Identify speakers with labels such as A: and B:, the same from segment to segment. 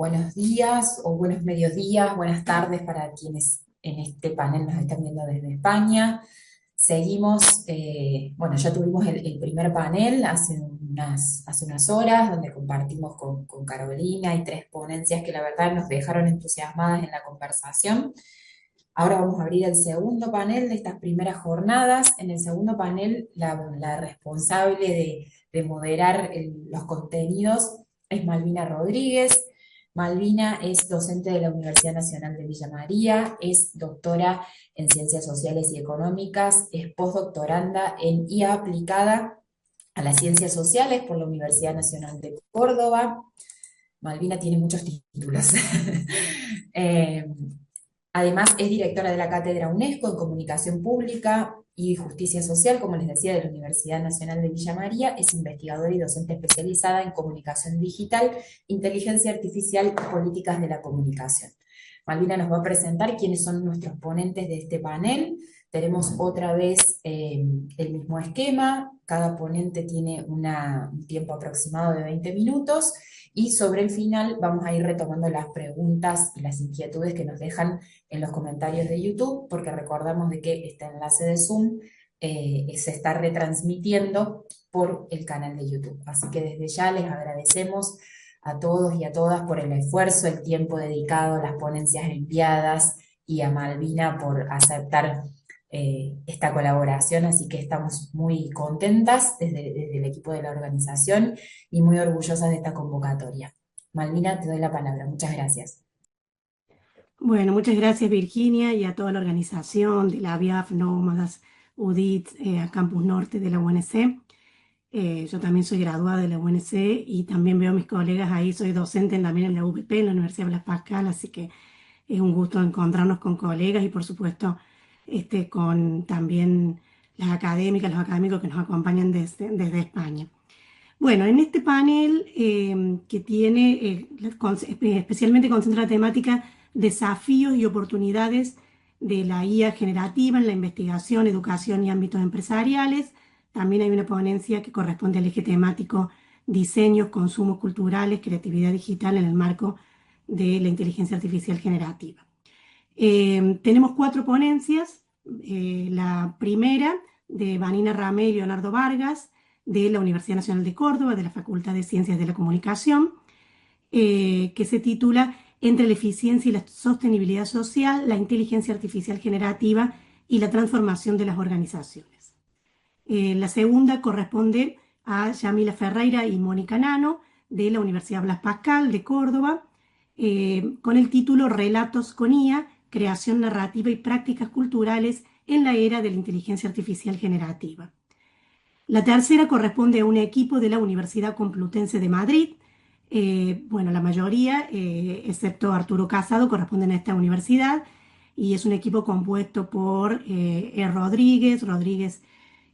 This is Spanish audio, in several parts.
A: buenos días o buenos mediodías, buenas tardes para quienes en este panel nos están viendo desde España. Seguimos, bueno, ya tuvimos el primer panel hace unas horas, donde compartimos con Carolina y tres ponencias que la verdad nos dejaron entusiasmadas en la conversación. Ahora vamos a abrir el segundo panel de estas primeras jornadas. En el segundo panel, la responsable de moderar los contenidos es Malvina Rodríguez. Malvina es docente de la Universidad Nacional de Villa María, es doctora en Ciencias Sociales y Económicas, es postdoctoranda en IA aplicada a las Ciencias Sociales por la Universidad Nacional de Córdoba. Malvina tiene muchos títulos. Eh, Además, es directora de la Cátedra UNESCO en Comunicación Pública y Justicia Social, como les decía, de la Universidad Nacional de Villa María. Es investigadora y docente especializada en comunicación digital, inteligencia artificial y políticas de la comunicación. Malvina nos va a presentar quiénes son nuestros ponentes de este panel. Tenemos otra vez el mismo esquema. Cada ponente tiene un tiempo aproximado de 20 minutos. Y sobre el final vamos a ir retomando las preguntas y las inquietudes que nos dejan en los comentarios de YouTube, porque recordamos de que este enlace de Zoom se está retransmitiendo por el canal de YouTube. Así que desde ya les agradecemos a todos y a todas por el esfuerzo, el tiempo dedicado, las ponencias enviadas y a Malvina por aceptar esta colaboración. Así que estamos muy contentas desde el equipo de la organización y muy orgullosas de esta convocatoria. Malvina, te doy la palabra. Muchas gracias.
B: Bueno, muchas gracias Virginia y a toda la organización de la ABIAF, Nómadas, UDIT, a Campus Norte de la UNC. Yo también soy graduada de la UNC y también veo a mis colegas ahí, soy docente también en la UPP, en la Universidad Blas Pascal, así que es un gusto encontrarnos con colegas y por supuesto con también las académicas, los académicos que nos acompañan desde España. Bueno, en este panel que tiene, especialmente concentra la temática desafíos y oportunidades de la IA generativa en la investigación, educación y ámbitos empresariales. También hay una ponencia que corresponde al eje temático diseños, consumos culturales, creatividad digital en el marco de la inteligencia artificial generativa. Tenemos cuatro ponencias. La primera de Vanina Ramé y Leonardo Vargas, de la Universidad Nacional de Córdoba, de la Facultad de Ciencias de la Comunicación, que se titula Entre la eficiencia y la sostenibilidad social, la inteligencia artificial generativa y la transformación de las organizaciones. La segunda corresponde a Yamila Ferreira y Mónica Nano, de la Universidad Blas Pascal de Córdoba, con el título Relatos con IA, creación narrativa y prácticas culturales en la era de la inteligencia artificial generativa. La tercera corresponde a un equipo de la Universidad Complutense de Madrid. Bueno, la mayoría, excepto Arturo Casado, corresponden a esta universidad y es un equipo compuesto por Rodríguez,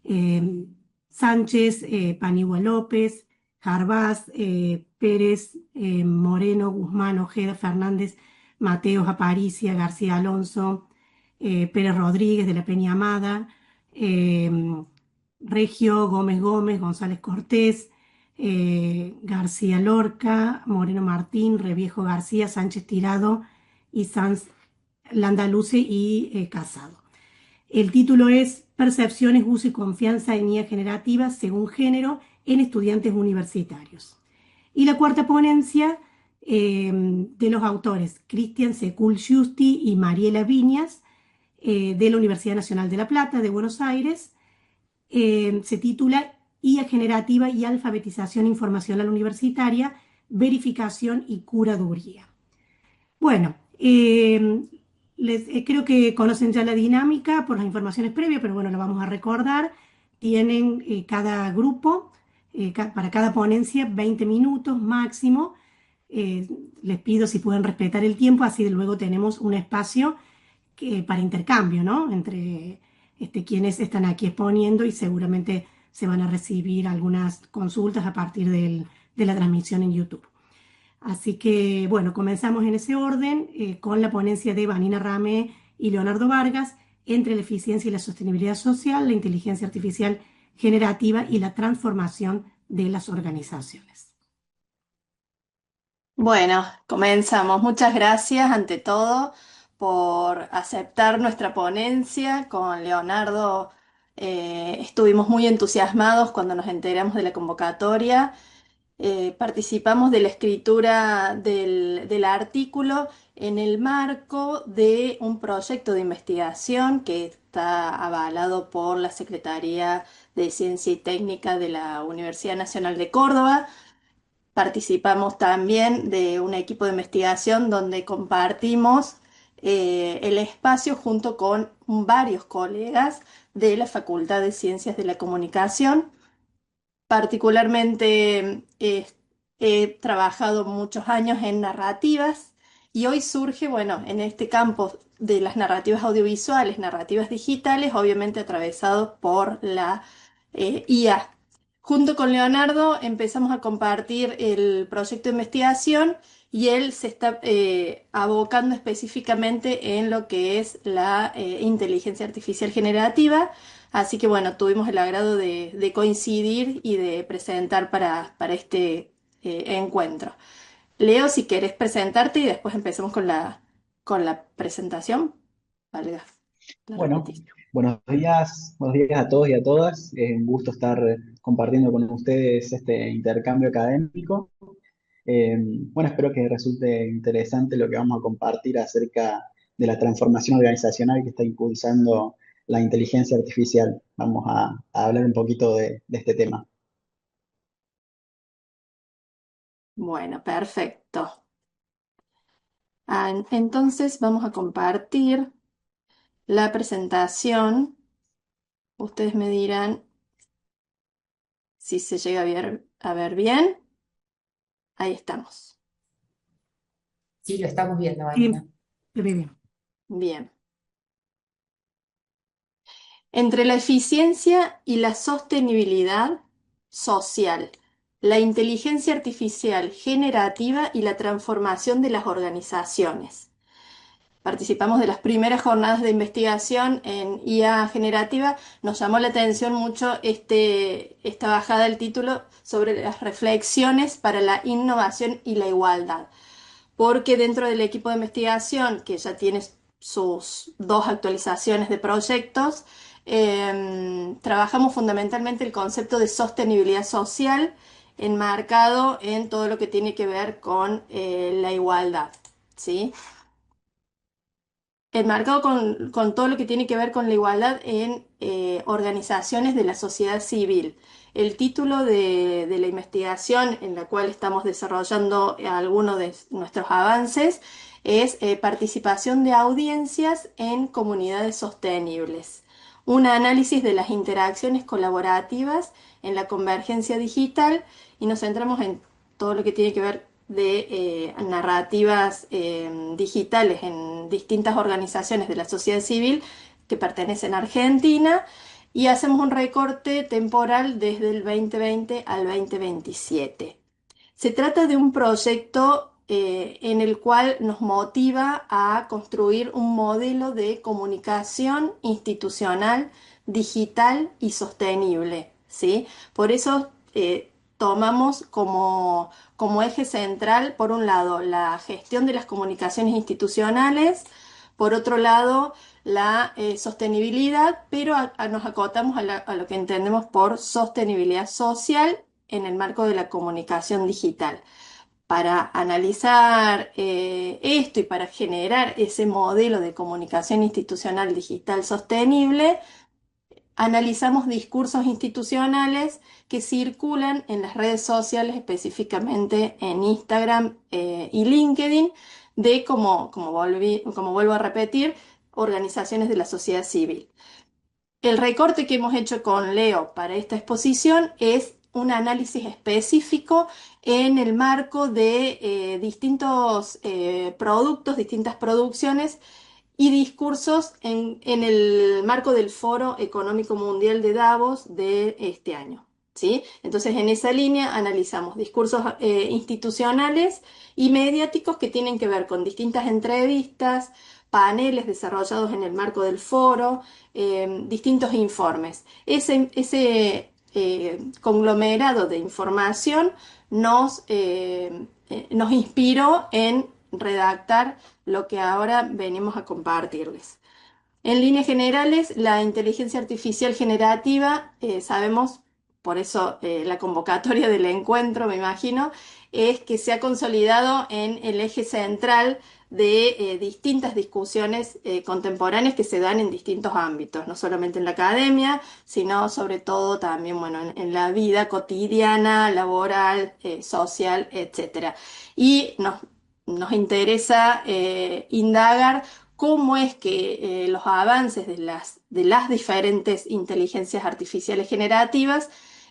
B: eh, Sánchez, Paniagua López, Jarbás, Pérez, Moreno, Guzmán, Ojeda, Fernández, Mateos, Aparicia, García Alonso, Pérez Rodríguez de la Peña Amada, Regio, Gómez, González Cortés, García Lorca, Moreno Martín, Reviejo García, Sánchez Tirado y Sanz Landaluce y Casado. El título es Percepciones, uso y confianza en IA generativa según género en estudiantes universitarios. Y la cuarta ponencia de los autores Cristian Secul Giusti y Mariela Viñas de la Universidad Nacional de La Plata de Buenos Aires, se titula IA generativa y alfabetización informacional universitaria, verificación y curaduría. Bueno, creo que conocen ya la dinámica por las informaciones previas, pero bueno, lo vamos a recordar. Tienen cada grupo, para cada ponencia, 20 minutos máximo. Les pido si pueden respetar el tiempo, así luego tenemos un espacio para intercambio, ¿no? Entre quienes están aquí exponiendo y seguramente se van a recibir algunas consultas a partir de la transmisión en YouTube. Así que, bueno, comenzamos en ese orden con la ponencia de Vanina Ramé y Leonardo Vargas entre la eficiencia y la sostenibilidad social, la inteligencia artificial generativa y la transformación de las organizaciones.
C: Bueno, comenzamos. Muchas gracias ante todo por aceptar nuestra ponencia. Con Leonardo estuvimos muy entusiasmados cuando nos enteramos de la convocatoria. Participamos de la escritura del artículo en el marco de un proyecto de investigación que está avalado por la Secretaría de Ciencia y Técnica de la Universidad Nacional de Córdoba. Participamos también de un equipo de investigación donde compartimos el espacio junto con varios colegas de la Facultad de Ciencias de la Comunicación. Particularmente he trabajado muchos años en narrativas y hoy surge, bueno, en este campo de las narrativas audiovisuales, narrativas digitales, obviamente atravesado por la IA. Junto con Leonardo empezamos a compartir el proyecto de investigación y él se está abocando específicamente en lo que es la inteligencia artificial generativa. Así que bueno, tuvimos el agrado de coincidir y de presentar para este encuentro. Leo, si querés presentarte y después empecemos con la presentación. Valga la
D: Bueno,
C: repetición.
D: buenos días a todos y a todas. Es un gusto estar compartiendo con ustedes este intercambio académico. Bueno, espero que resulte interesante lo que vamos a compartir acerca de la transformación organizacional que está impulsando la inteligencia artificial. Vamos a hablar un poquito de este tema.
C: Bueno, perfecto. Entonces vamos a compartir la presentación. Ustedes me dirán si se llega a ver bien. Ahí estamos.
A: Sí, lo estamos viendo,
B: Sí,
A: Vanina.
B: se ve bien.
C: Bien. Entre la eficiencia y la sostenibilidad social, la inteligencia artificial generativa y la transformación de las organizaciones. Participamos de las primeras jornadas de investigación en IA generativa. Nos llamó la atención mucho esta bajada del título sobre las reflexiones para la innovación y la igualdad, porque dentro del equipo de investigación, que ya tiene sus dos actualizaciones de proyectos, trabajamos fundamentalmente el concepto de sostenibilidad social enmarcado en todo lo que tiene que ver con la igualdad, ¿sí? Enmarcado con todo lo que tiene que ver con la igualdad en organizaciones de la sociedad civil. El título de la investigación en la cual estamos desarrollando algunos de nuestros avances es Participación de audiencias en comunidades sostenibles. Un análisis de las interacciones colaborativas en la convergencia digital y nos centramos en todo lo que tiene que ver de narrativas digitales en distintas organizaciones de la sociedad civil que pertenecen a Argentina y hacemos un recorte temporal desde el 2020 al 2027. Se trata de un proyecto en el cual nos motiva a construir un modelo de comunicación institucional, digital y sostenible, ¿sí? Por eso tomamos como eje central, por un lado, la gestión de las comunicaciones institucionales, por otro lado, la sostenibilidad, pero nos acotamos a lo que entendemos por sostenibilidad social en el marco de la comunicación digital. Para analizar esto y para generar ese modelo de comunicación institucional digital sostenible, analizamos discursos institucionales que circulan en las redes sociales, específicamente en Instagram y LinkedIn, de, como vuelvo a repetir, organizaciones de la sociedad civil. El recorte que hemos hecho con Leo para esta exposición es un análisis específico en el marco de distintos productos, distintas producciones y discursos en el marco del Foro Económico Mundial de Davos de este año. ¿Sí? Entonces, en esa línea analizamos discursos institucionales y mediáticos que tienen que ver con distintas entrevistas, paneles desarrollados en el marco del foro, distintos informes. Ese conglomerado de información nos nos inspiró en redactar lo que ahora venimos a compartirles. En líneas generales, la inteligencia artificial generativa, sabemos, por eso la convocatoria del encuentro, me imagino, es que se ha consolidado en el eje central de distintas discusiones contemporáneas que se dan en distintos ámbitos, no solamente en la academia, sino sobre todo también, bueno, en la vida cotidiana, laboral, social, etcétera. Y nos interesa indagar cómo es que los avances de las diferentes inteligencias artificiales generativas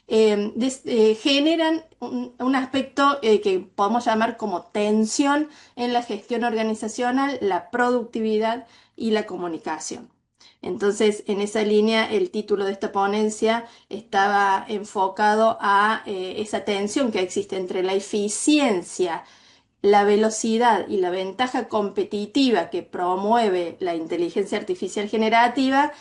C: generan un aspecto que podemos llamar como tensión en la gestión organizacional, la productividad y la comunicación. Entonces, en esa línea, el título de esta ponencia estaba enfocado a esa tensión que existe entre la eficiencia, la velocidad y la ventaja competitiva que promueve la inteligencia artificial generativa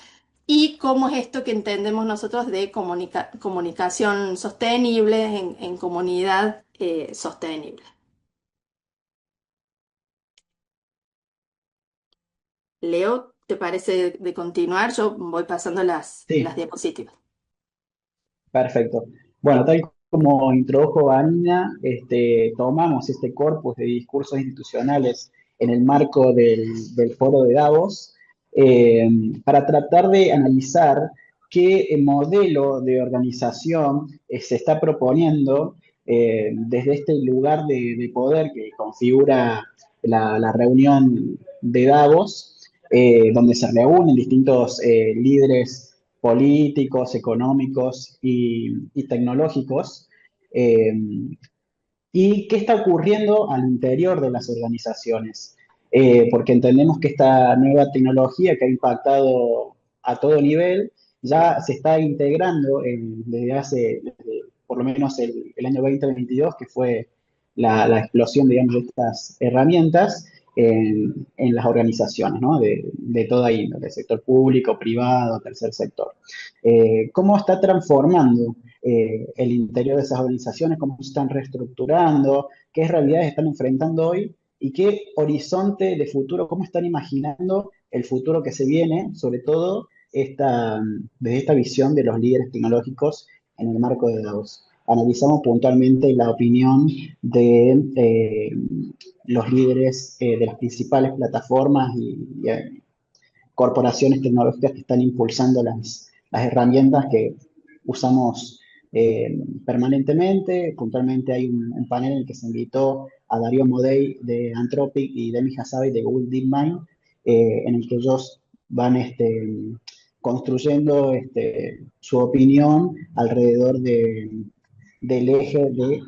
C: y cómo es esto que entendemos nosotros de comunicación sostenible en comunidad sostenible. Leo, ¿te parece de continuar? Yo voy pasando las
D: Sí,
C: diapositivas.
D: perfecto. Bueno, tal como introdujo Anina, tomamos este corpus de discursos institucionales en el marco del foro de Davos eh, para tratar de analizar qué modelo de organización se está proponiendo desde este lugar de poder que configura la reunión de Davos, donde se reúnen distintos líderes políticos, económicos y tecnológicos, eh, y qué está ocurriendo al interior de las organizaciones. Porque entendemos que esta nueva tecnología que ha impactado a todo nivel ya se está integrando desde por lo menos el año 2022, que fue la explosión, digamos, de estas herramientas en las organizaciones, ¿no? De toda índole, sector público, privado, tercer sector. ¿Cómo está transformando el interior de esas organizaciones, cómo se están reestructurando, qué realidades están enfrentando hoy y qué horizonte de futuro, cómo están imaginando el futuro que se viene, sobre todo desde esta visión de los líderes tecnológicos en el marco de Davos. Analizamos puntualmente la opinión de los líderes de las principales plataformas y corporaciones tecnológicas que están impulsando las herramientas que usamos permanentemente. Puntualmente hay un panel en el que se invitó a Darío Modei de Anthropic y Demi Hassabis de Google DeepMind, en el que ellos van construyendo su opinión alrededor del eje de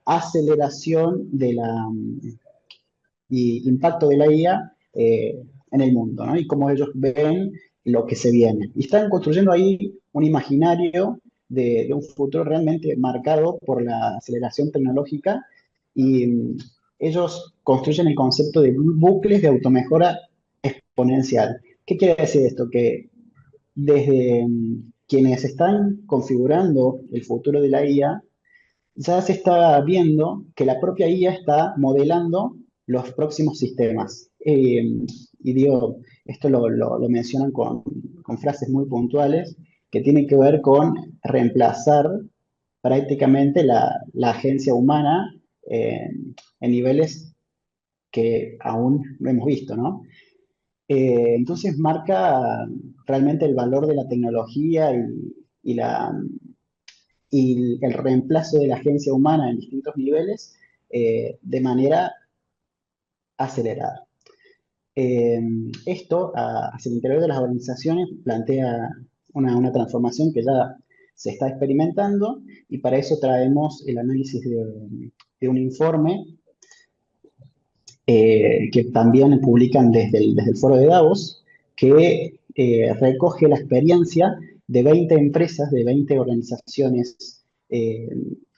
D: aceleración y impacto de la IA en el mundo, ¿no? Y cómo ellos ven lo que se viene. Y están construyendo ahí un imaginario de un futuro realmente marcado por la aceleración tecnológica y ellos construyen el concepto de bucles de automejora exponencial. ¿Qué quiere decir esto? Que desde quienes están configurando el futuro de la IA, ya se está viendo que la propia IA está modelando los próximos sistemas. Y digo, esto lo mencionan con frases muy puntuales que tienen que ver con reemplazar prácticamente la agencia humana en niveles que aún no hemos visto, ¿no? Entonces marca realmente el valor de la tecnología y el reemplazo de la agencia humana en distintos niveles de manera acelerada. Eh, Esto hacia el interior de las organizaciones plantea una transformación que ya se está experimentando y para eso traemos el análisis de un informe que también publican desde el foro de Davos, que recoge la experiencia de 20 empresas, de 20 organizaciones eh,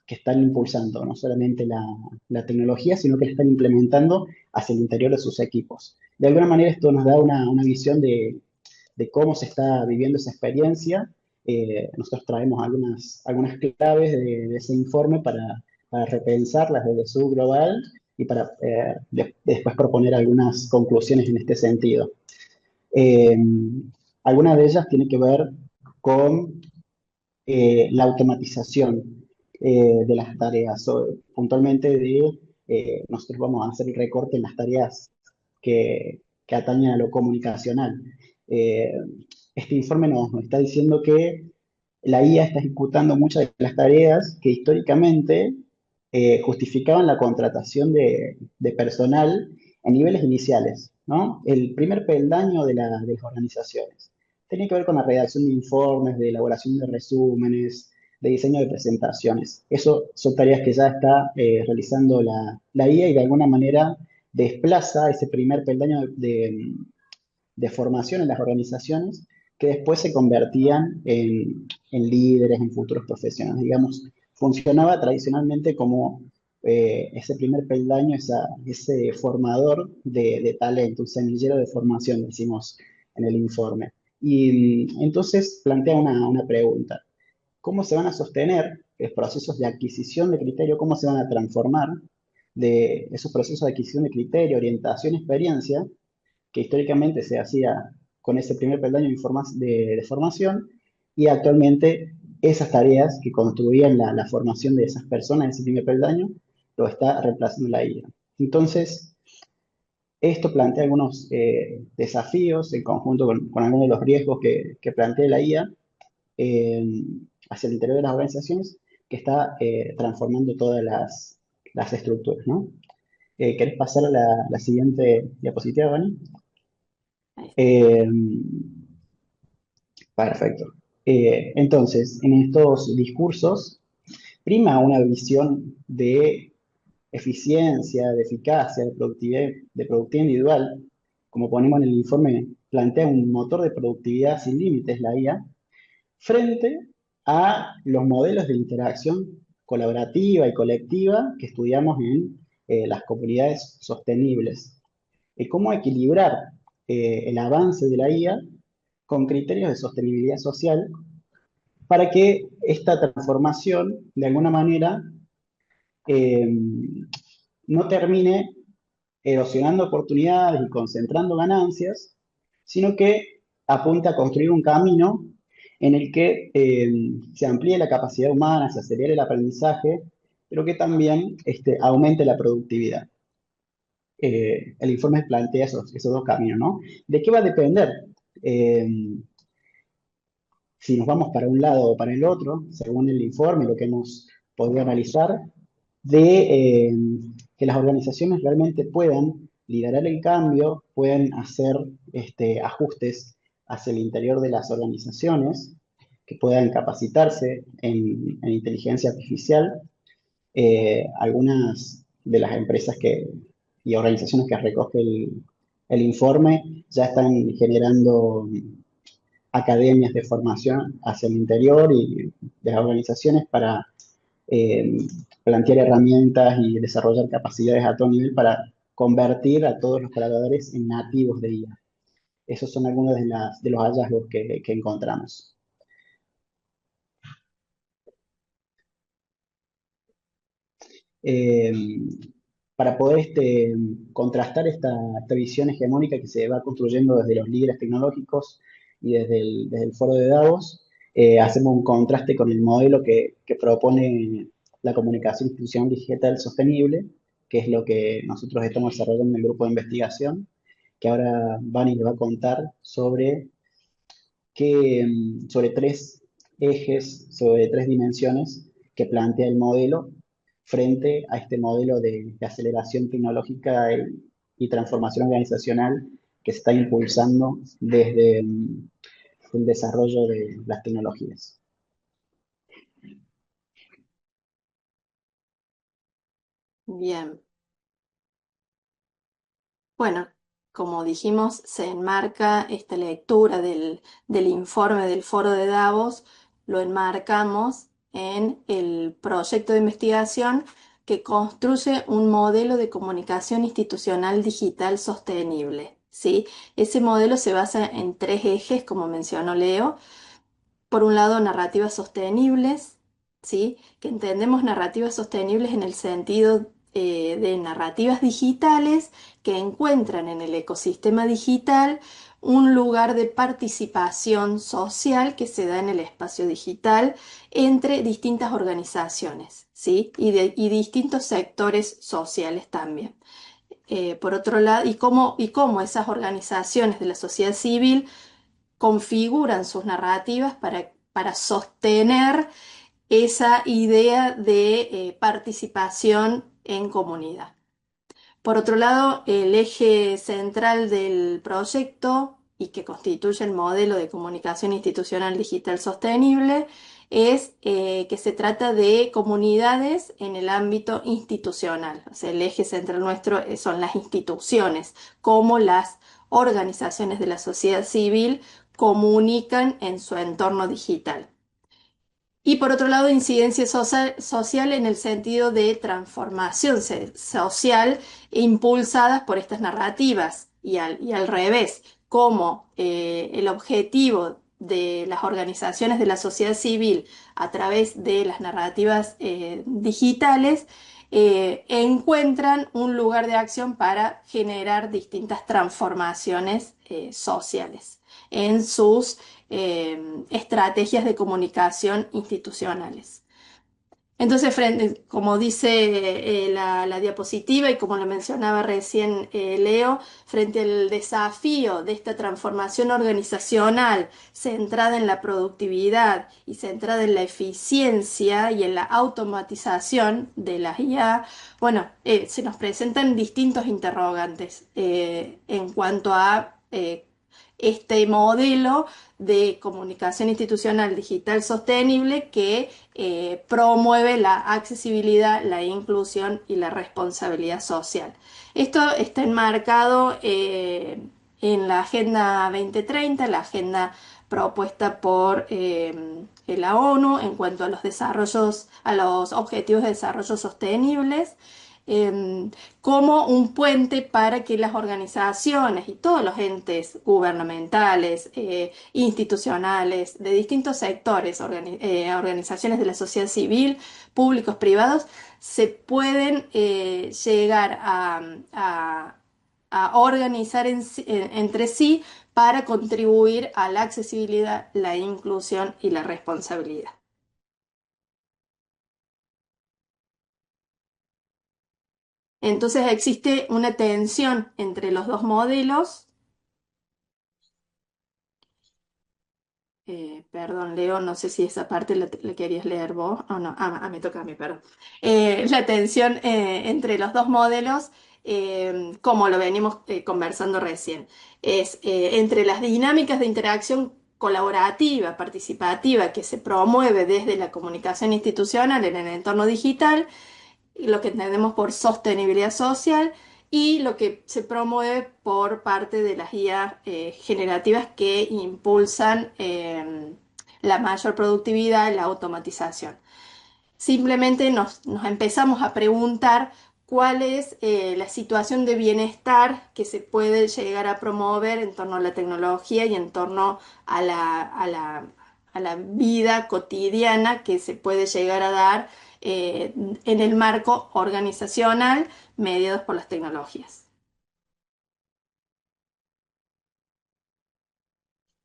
D: que están impulsando no solamente la tecnología, sino que la están implementando hacia el interior de sus equipos. De alguna manera esto nos da una visión de cómo se está viviendo esa experiencia. Nosotros traemos algunas claves de ese informe para para repensarlas desde su global y para después proponer algunas conclusiones en este sentido. Eh, Algunas de ellas tienen que ver con la automatización de las tareas, puntualmente nosotros vamos a hacer el recorte en las tareas que atañen a lo comunicacional. Eh, este informe nos está diciendo que la IA está ejecutando muchas de las tareas que históricamente justificaban la contratación de personal a niveles iniciales, ¿no? El primer peldaño de las organizaciones. Tenía que ver con la redacción de informes, de elaboración de resúmenes, de diseño de presentaciones. Eso son tareas que ya está realizando la IA y de alguna manera desplaza ese primer peldaño de formación en las organizaciones que después se convertían en líderes, en futuros profesionales. Digamos, funcionaba tradicionalmente como ese primer peldaño, ese formador de talento, un semillero de formación, decimos en el informe. Y entonces plantea una pregunta. ¿Cómo se van a sostener los procesos de adquisición de criterio? ¿Cómo se van a transformar de esos procesos de adquisición de criterio, orientación, experiencia, que históricamente se hacía con ese primer peldaño de formación, y actualmente esas tareas que construían la formación de esas personas, ese primer peldaño, lo está reemplazando la IA? Entonces, esto plantea algunos desafíos en conjunto con algunos de los riesgos que plantea la IA eh, hacia el interior de las organizaciones, que está transformando todas las estructuras, ¿no? ¿Querés pasar a la siguiente diapositiva, Vani?
C: Ahí está.
D: Eh, Perfecto. Entonces, en estos discursos prima una visión de eficiencia, de eficacia, de productividad individual. Como ponemos en el informe, plantea un motor de productividad sin límites, la IA, frente a los modelos de interacción colaborativa y colectiva que estudiamos en las comunidades sostenibles. Y cómo equilibrar el avance de la IA con criterios de sostenibilidad social para que esta transformación, de alguna manera, eh, no termine erosionando oportunidades y concentrando ganancias, sino que apunta a construir un camino en el que se amplíe la capacidad humana, se acelere el aprendizaje, pero que también aumente la productividad. El informe plantea esos dos caminos, ¿no? ¿De qué va a depender? Eh, si nos vamos para un lado o para el otro, según el informe, lo que hemos podido analizar, de que las organizaciones realmente puedan liderar el cambio, pueden hacer ajustes hacia el interior de las organizaciones, que puedan capacitarse en inteligencia artificial. Algunas de las empresas y organizaciones que recoge el informe ya están generando academias de formación hacia el interior y de las organizaciones para eh, plantear herramientas y desarrollar capacidades a todo nivel para convertir a todos los colaboradores en nativos de IA. Esos son algunos de los hallazgos que encontramos. Eh, para poder contrastar esta visión hegemónica que se va construyendo desde los líderes tecnológicos y desde el foro de Davos, hacemos un contraste con el modelo que propone la comunicación institucional digital sostenible, que es lo que nosotros estamos desarrollando en el grupo de investigación, que ahora Vani le va a contar sobre tres ejes, sobre tres dimensiones que plantea el modelo frente a este modelo de aceleración tecnológica y transformación organizacional que se está impulsando desde el desarrollo de las tecnologías.
C: Bien. Bueno, como dijimos, se enmarca esta lectura del informe del Foro de Davos, lo enmarcamos en el proyecto de investigación que construye un modelo de comunicación institucional digital sostenible, ¿sí? Ese modelo se basa en tres ejes, como mencionó Leo. Por un lado, narrativas sostenibles, ¿sí? Que entendemos narrativas sostenibles en el sentido de narrativas digitales que encuentran en el ecosistema digital un lugar de participación social que se da en el espacio digital entre distintas organizaciones, ¿sí? Y distintos sectores sociales también. Por otro lado, y cómo esas organizaciones de la sociedad civil configuran sus narrativas para sostener esa idea de participación en comunidad. Por otro lado, el eje central del proyecto y que constituye el modelo de comunicación institucional digital sostenible es que se trata de comunidades en el ámbito institucional. O sea, el eje central nuestro son las instituciones, cómo las organizaciones de la sociedad civil comunican en su entorno digital. Y por otro lado, incidencia social en el sentido de transformación social impulsadas por estas narrativas y al revés, como el objetivo de las organizaciones de la sociedad civil a través de las narrativas digitales encuentran un lugar de acción para generar distintas transformaciones sociales en sus estrategias de comunicación institucionales. Entonces, como dice la diapositiva y como lo mencionaba recién Leo, frente al desafío de esta transformación organizacional centrada en la productividad y centrada en la eficiencia y en la automatización de las IA, bueno, se nos presentan distintos interrogantes en cuanto a este modelo de comunicación institucional digital sostenible que promueve la accesibilidad, la inclusión y la responsabilidad social. Esto está enmarcado en la Agenda 2030, la agenda propuesta por la ONU en cuanto a los objetivos de desarrollo sostenibles, como un puente para que las organizaciones y todos los entes gubernamentales, institucionales, de distintos sectores, organizaciones de la sociedad civil, públicos, privados, se pueden llegar a organizar entre sí para contribuir a la accesibilidad, la inclusión y la responsabilidad. Entonces existe una tensión entre los dos modelos. Perdón, Leo, no sé si esa parte la querías leer vos o no. Me toca a mí, perdón. La tensión entre los dos modelos, como lo venimos conversando recién, es entre las dinámicas de interacción colaborativa, participativa, que se promueve desde la comunicación institucional en el entorno digital, lo que entendemos por sostenibilidad social y lo que se promueve por parte de las IA generativas que impulsan la mayor productividad y la automatización. Simplemente nos empezamos a preguntar cuál es la situación de bienestar que se puede llegar a promover en torno a la tecnología y en torno a la vida cotidiana que se puede llegar a dar en el marco organizacional mediados por las tecnologías.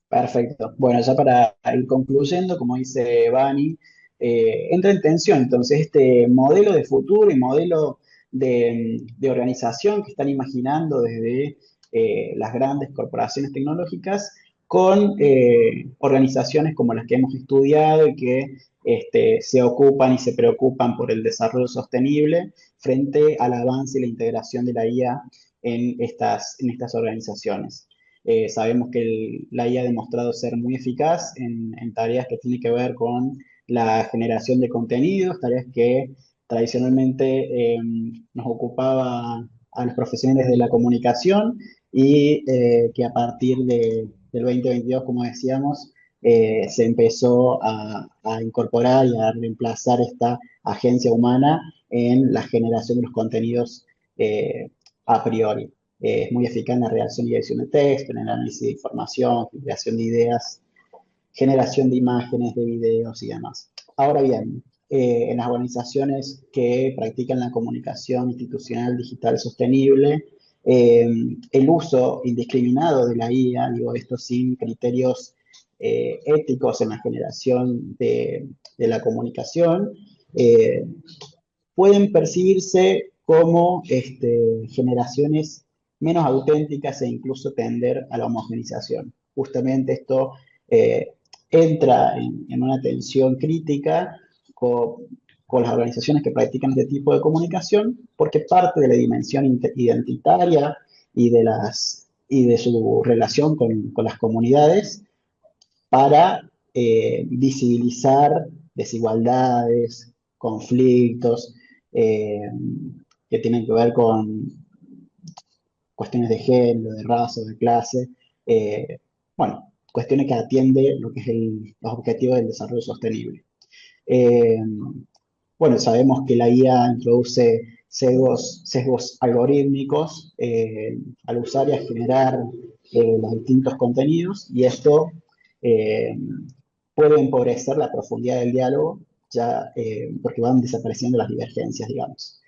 D: Perfecto. Bueno, ya para ir concluyendo, como dice Bani, entra en tensión entonces este modelo de futuro y modelo de organización que están imaginando desde las grandes corporaciones tecnológicas con organizaciones como las que hemos estudiado y que se ocupan y se preocupan por el desarrollo sostenible frente al avance y la integración de la IA en estas organizaciones. Sabemos que la IA ha demostrado ser muy eficaz en tareas que tienen que ver con la generación de contenidos, tareas que tradicionalmente nos ocupaba a los profesionales de la comunicación y que a partir del 2022, como decíamos, se empezó a incorporar y a reemplazar esta agencia humana en la generación de los contenidos a priori. Es muy eficaz en la redacción y edición de texto, en el análisis de información, creación de ideas, generación de imágenes, de videos y demás. Ahora bien, en las organizaciones que practican la comunicación institucional digital sostenible, el uso indiscriminado de la IA, digo esto sin criterios éticos en la generación de la comunicación, eh, pueden percibirse como generaciones menos auténticas e incluso tender a la homogenización. Justamente esto eh, entra en una tensión crítica con, con las organizaciones que practican este tipo de comunicación, porque parte de la dimensión identitaria y de su relación con las comunidades para visibilizar desigualdades, conflictos eh, que tienen que ver con cuestiones de género, de raza, de clase, eh, bueno, cuestiones que atiende lo que es los objetivos del desarrollo sostenible. Eh, bueno, sabemos que la IA introduce sesgos algorítmicos al usar y a generar los distintos contenidos y esto eh, puede empobrecer la profundidad del diálogo, ya, porque van desapareciendo las divergencias, digamos.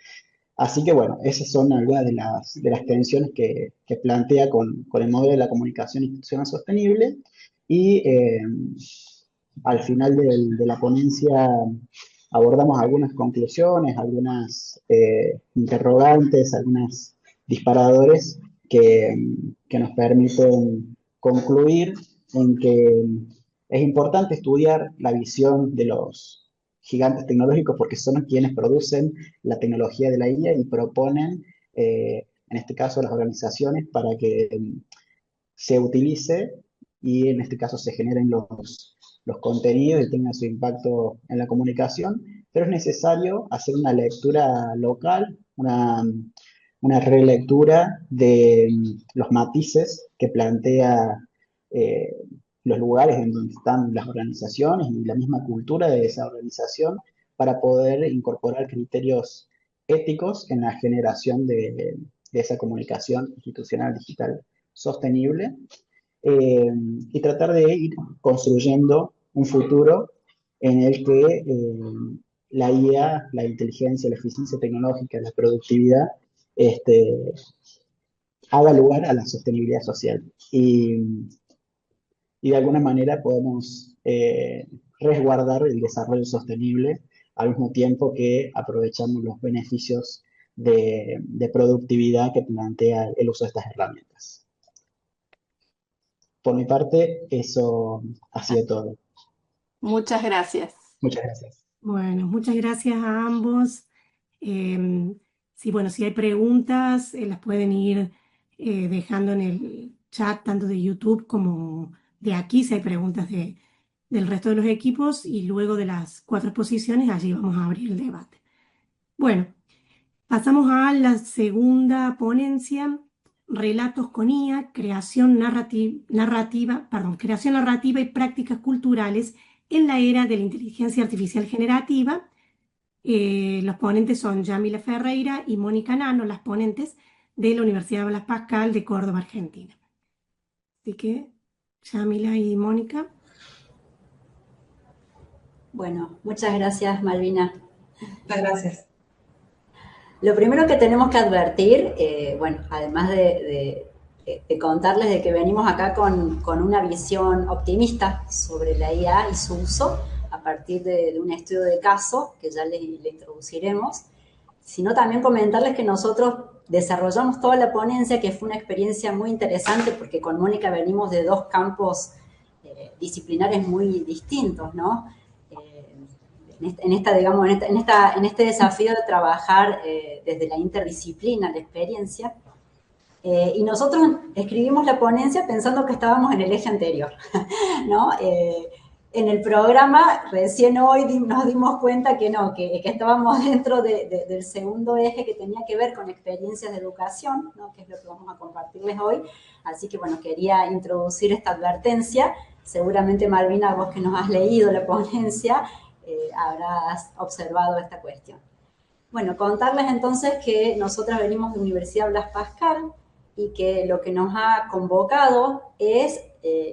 D: Así que bueno, esas son algunas de las tensiones que plantea con el modelo de la comunicación institucional sostenible y al final de la ponencia abordamos algunas conclusiones, algunas interrogantes, algunos disparadores que nos permiten concluir en que es importante estudiar la visión de los gigantes tecnológicos porque son quienes producen la tecnología de la IA y proponen, en este caso, las organizaciones para que se utilice y en este caso se generen los contenidos y tengan su impacto en la comunicación, pero es necesario hacer una lectura local, una relectura de los matices que plantea eh, los lugares en donde están las organizaciones y la misma cultura de esa organización para poder incorporar criterios éticos en la generación de esa comunicación institucional digital sostenible eh, y tratar de ir construyendo un futuro en el que la IA, la inteligencia, la eficiencia tecnológica, la productividad, este, haga lugar a la sostenibilidad social. Y de alguna manera podemos resguardar el desarrollo sostenible al mismo tiempo que aprovechamos los beneficios de productividad que plantea el uso de estas herramientas. Por mi parte, eso ha sido todo.
C: Muchas gracias.
D: Muchas gracias.
B: Bueno, muchas gracias a ambos. Sí, bueno, si hay preguntas, las pueden ir dejando en el chat, tanto de YouTube como de aquí, si hay preguntas del resto de los equipos, y luego de las 4 exposiciones, allí vamos a abrir el debate. Bueno, pasamos a la segunda ponencia, Relatos con IA, creación narrativa y prácticas culturales en la era de la inteligencia artificial generativa. Los ponentes son Yamila Ferreira y Mónica Nano, las ponentes de la Universidad Blas Pascal de Córdoba, Argentina. Así que, Yamila y Mónica.
E: Bueno, muchas gracias, Malvina.
A: Muchas gracias.
E: Lo primero que tenemos que advertir, bueno, además de contarles de que venimos acá con una visión optimista sobre la IA y su uso a partir de un estudio de caso que ya le introduciremos, sino también comentarles que nosotros desarrollamos toda la ponencia, que fue una experiencia muy interesante porque con Mónica venimos de 2 campos disciplinares muy distintos, ¿no? En este desafío de trabajar desde la interdisciplina, la experiencia, y nosotros escribimos la ponencia pensando que estábamos en el eje anterior, ¿no? En el programa recién hoy nos dimos cuenta que no, que estábamos dentro del segundo eje que tenía que ver con experiencias de educación, ¿no? Que es lo que vamos a compartirles hoy. Así que bueno, quería introducir esta advertencia. Seguramente Malvina, vos que nos has leído la ponencia, habrás observado esta cuestión. Bueno, contarles entonces que nosotras venimos de Universidad Blas Pascal y que lo que nos ha convocado es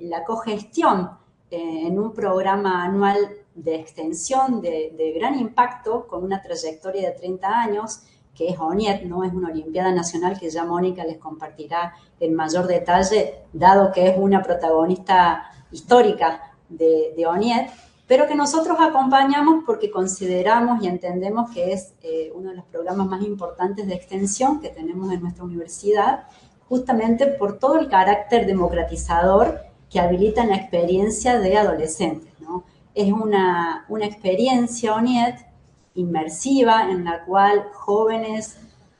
E: la cogestión en un programa anual de extensión de gran impacto con una trayectoria de 30 años, que es ONIED, ¿no? Es una Olimpiada Nacional que ya Mónica les compartirá en mayor detalle, dado que es una protagonista histórica de ONIED, pero que nosotros acompañamos porque consideramos y entendemos que es uno de los programas más importantes de extensión que tenemos en nuestra universidad, justamente por todo el carácter democratizador que habilita en la experiencia de adolescentes, ¿no? Es una experiencia ONIED inmersiva en la cual jóvenes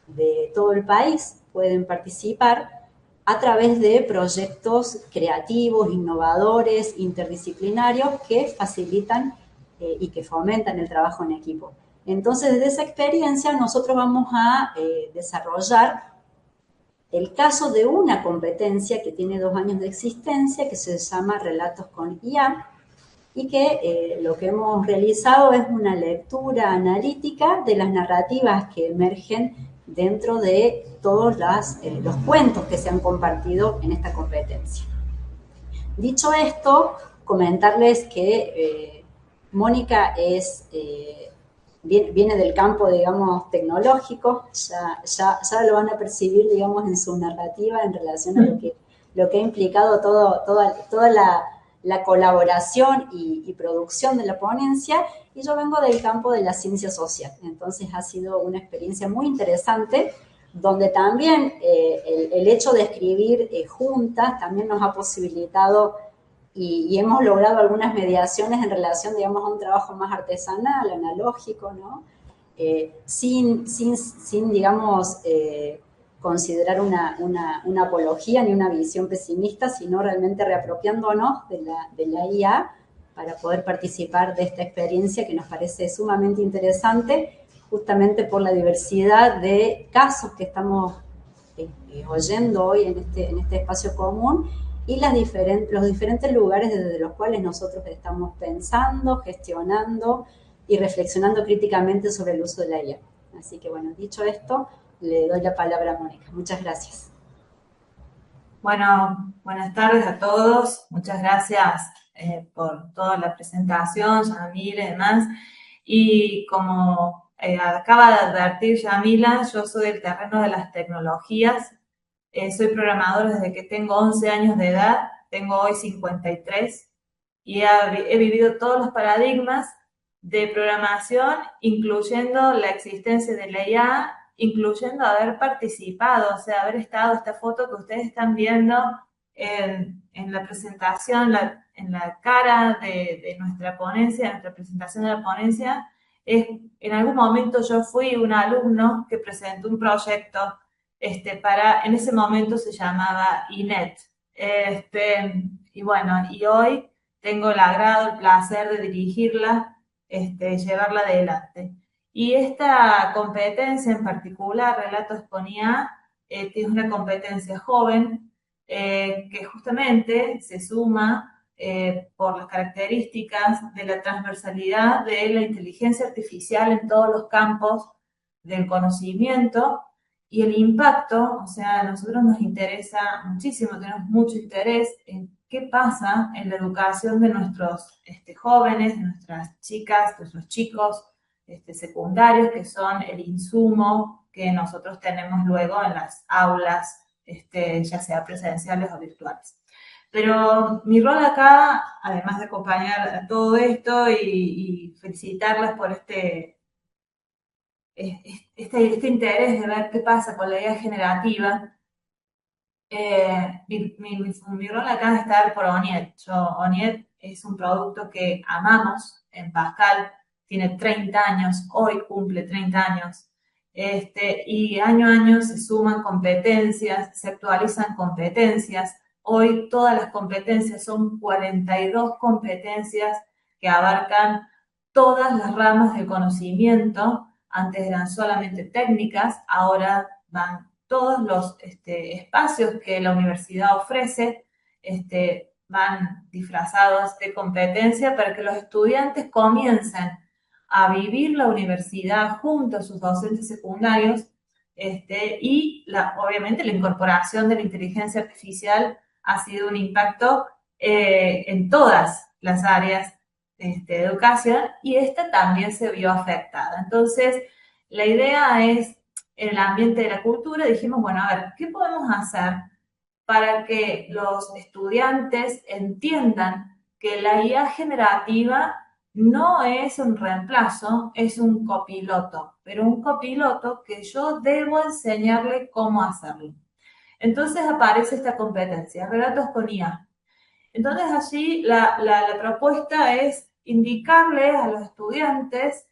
E: de todo el país pueden participar a través de proyectos creativos, innovadores, interdisciplinarios que facilitan y que fomentan el trabajo en equipo. Entonces, desde esa experiencia nosotros vamos a desarrollar el caso de una competencia que tiene 2 años de existencia, que se llama Relatos con IA, y que lo que hemos realizado es una lectura analítica de las narrativas que emergen dentro de todos los cuentos que se han compartido en esta competencia. Dicho esto, comentarles que Mónica viene del campo, digamos, tecnológico, ya lo van a percibir, digamos, en su narrativa en relación a lo que ha implicado toda la colaboración y producción de la ponencia, y yo vengo del campo de la ciencia social. Entonces ha sido una experiencia muy interesante, donde también el hecho de escribir juntas también nos ha posibilitado y hemos logrado algunas mediaciones en relación, digamos, a un trabajo más artesanal, analógico, ¿no? Sin digamos, considerar una apología ni una visión pesimista, sino realmente reapropiándonos de la IA para poder participar de esta experiencia que nos parece sumamente interesante, justamente por la diversidad de casos que estamos oyendo hoy en este espacio común y los diferentes lugares desde los cuales nosotros estamos pensando, gestionando y reflexionando críticamente sobre el uso de la IA. Así que bueno, dicho esto, le doy la palabra a Mónica. Muchas gracias.
F: Bueno, buenas tardes a todos. Muchas gracias por toda la presentación, Yamila y demás. Y como acaba de advertir Yamila, yo soy del terreno de las tecnologías. Soy programador desde que tengo 11 años de edad, tengo hoy 53 y he vivido todos los paradigmas de programación, incluyendo la existencia de la IA, incluyendo haber participado, o sea, haber estado, esta foto que ustedes están viendo en la presentación, en la cara de nuestra ponencia, de nuestra presentación de la ponencia, en algún momento yo fui un alumno que presentó un proyecto en ese momento se llamaba INET. Y bueno, y hoy tengo el agrado, el placer de dirigirla, llevarla adelante. Y esta competencia en particular, Relatos con IA, es una competencia joven que justamente se suma por las características de la transversalidad de la inteligencia artificial en todos los campos del conocimiento y el impacto. O sea, a nosotros nos interesa muchísimo, tenemos mucho interés en qué pasa en la educación de nuestros jóvenes, de nuestras chicas, de nuestros chicos secundarios, que son el insumo que nosotros tenemos luego en las aulas, ya sea presenciales o virtuales. Pero mi rol acá, además de acompañar a todo esto y felicitarlas por este interés de ver qué pasa con la IA generativa, mi rol acá es estar por ONIED. ONIED es un producto que amamos en Pascal, tiene 30 años, hoy cumple 30 años, y año a año se suman competencias, se actualizan competencias. Hoy todas las competencias son 42 competencias que abarcan todas las ramas del conocimiento. Antes eran solamente técnicas, ahora van todos los espacios que la universidad ofrece, van disfrazados de competencia para que los estudiantes comiencen a vivir la universidad junto a sus docentes secundarios, y obviamente la incorporación de la inteligencia artificial ha sido un impacto en todas las áreas de educación, y esta también se vio afectada. Entonces, la idea es, en el ambiente de la cultura, dijimos, bueno, a ver, ¿qué podemos hacer para que los estudiantes entiendan que la IA generativa no es un reemplazo, es un copiloto, pero un copiloto que yo debo enseñarle cómo hacerlo? Entonces aparece esta competencia, relatos con IA. Entonces allí la propuesta es indicarles a los estudiantes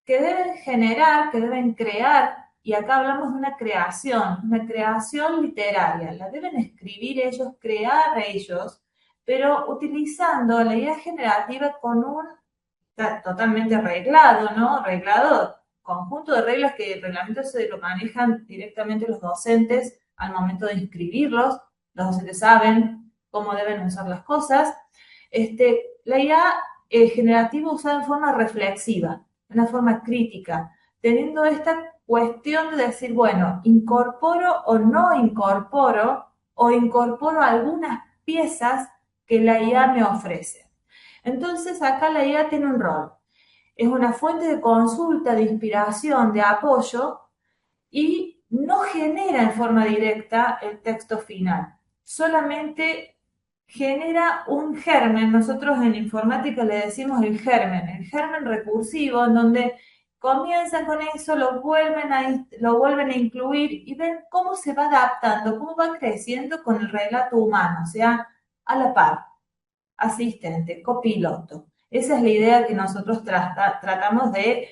F: que deben generar, que deben crear, y acá hablamos de una creación literaria, la deben escribir ellos, crear ellos, pero utilizando la idea generativa con un totalmente reglado, ¿no? Reglado, conjunto de reglas que el reglamento se lo manejan directamente los docentes al momento de inscribirlos. Los docentes saben cómo deben usar las cosas. La IA generativa usada en forma reflexiva, de una forma crítica, teniendo esta cuestión de decir, bueno, incorporo o incorporo algunas piezas que la IA me ofrece. Entonces acá la IA tiene un rol. Es una fuente de consulta, de inspiración, de apoyo, y no genera en forma directa el texto final. Solamente genera un germen. Nosotros en informática le decimos el germen recursivo, en donde comienzan con eso, lo vuelven a incluir y ven cómo se va adaptando, cómo va creciendo con el relato humano, o sea, a la par, asistente, copiloto. Esa es la idea que nosotros tratamos de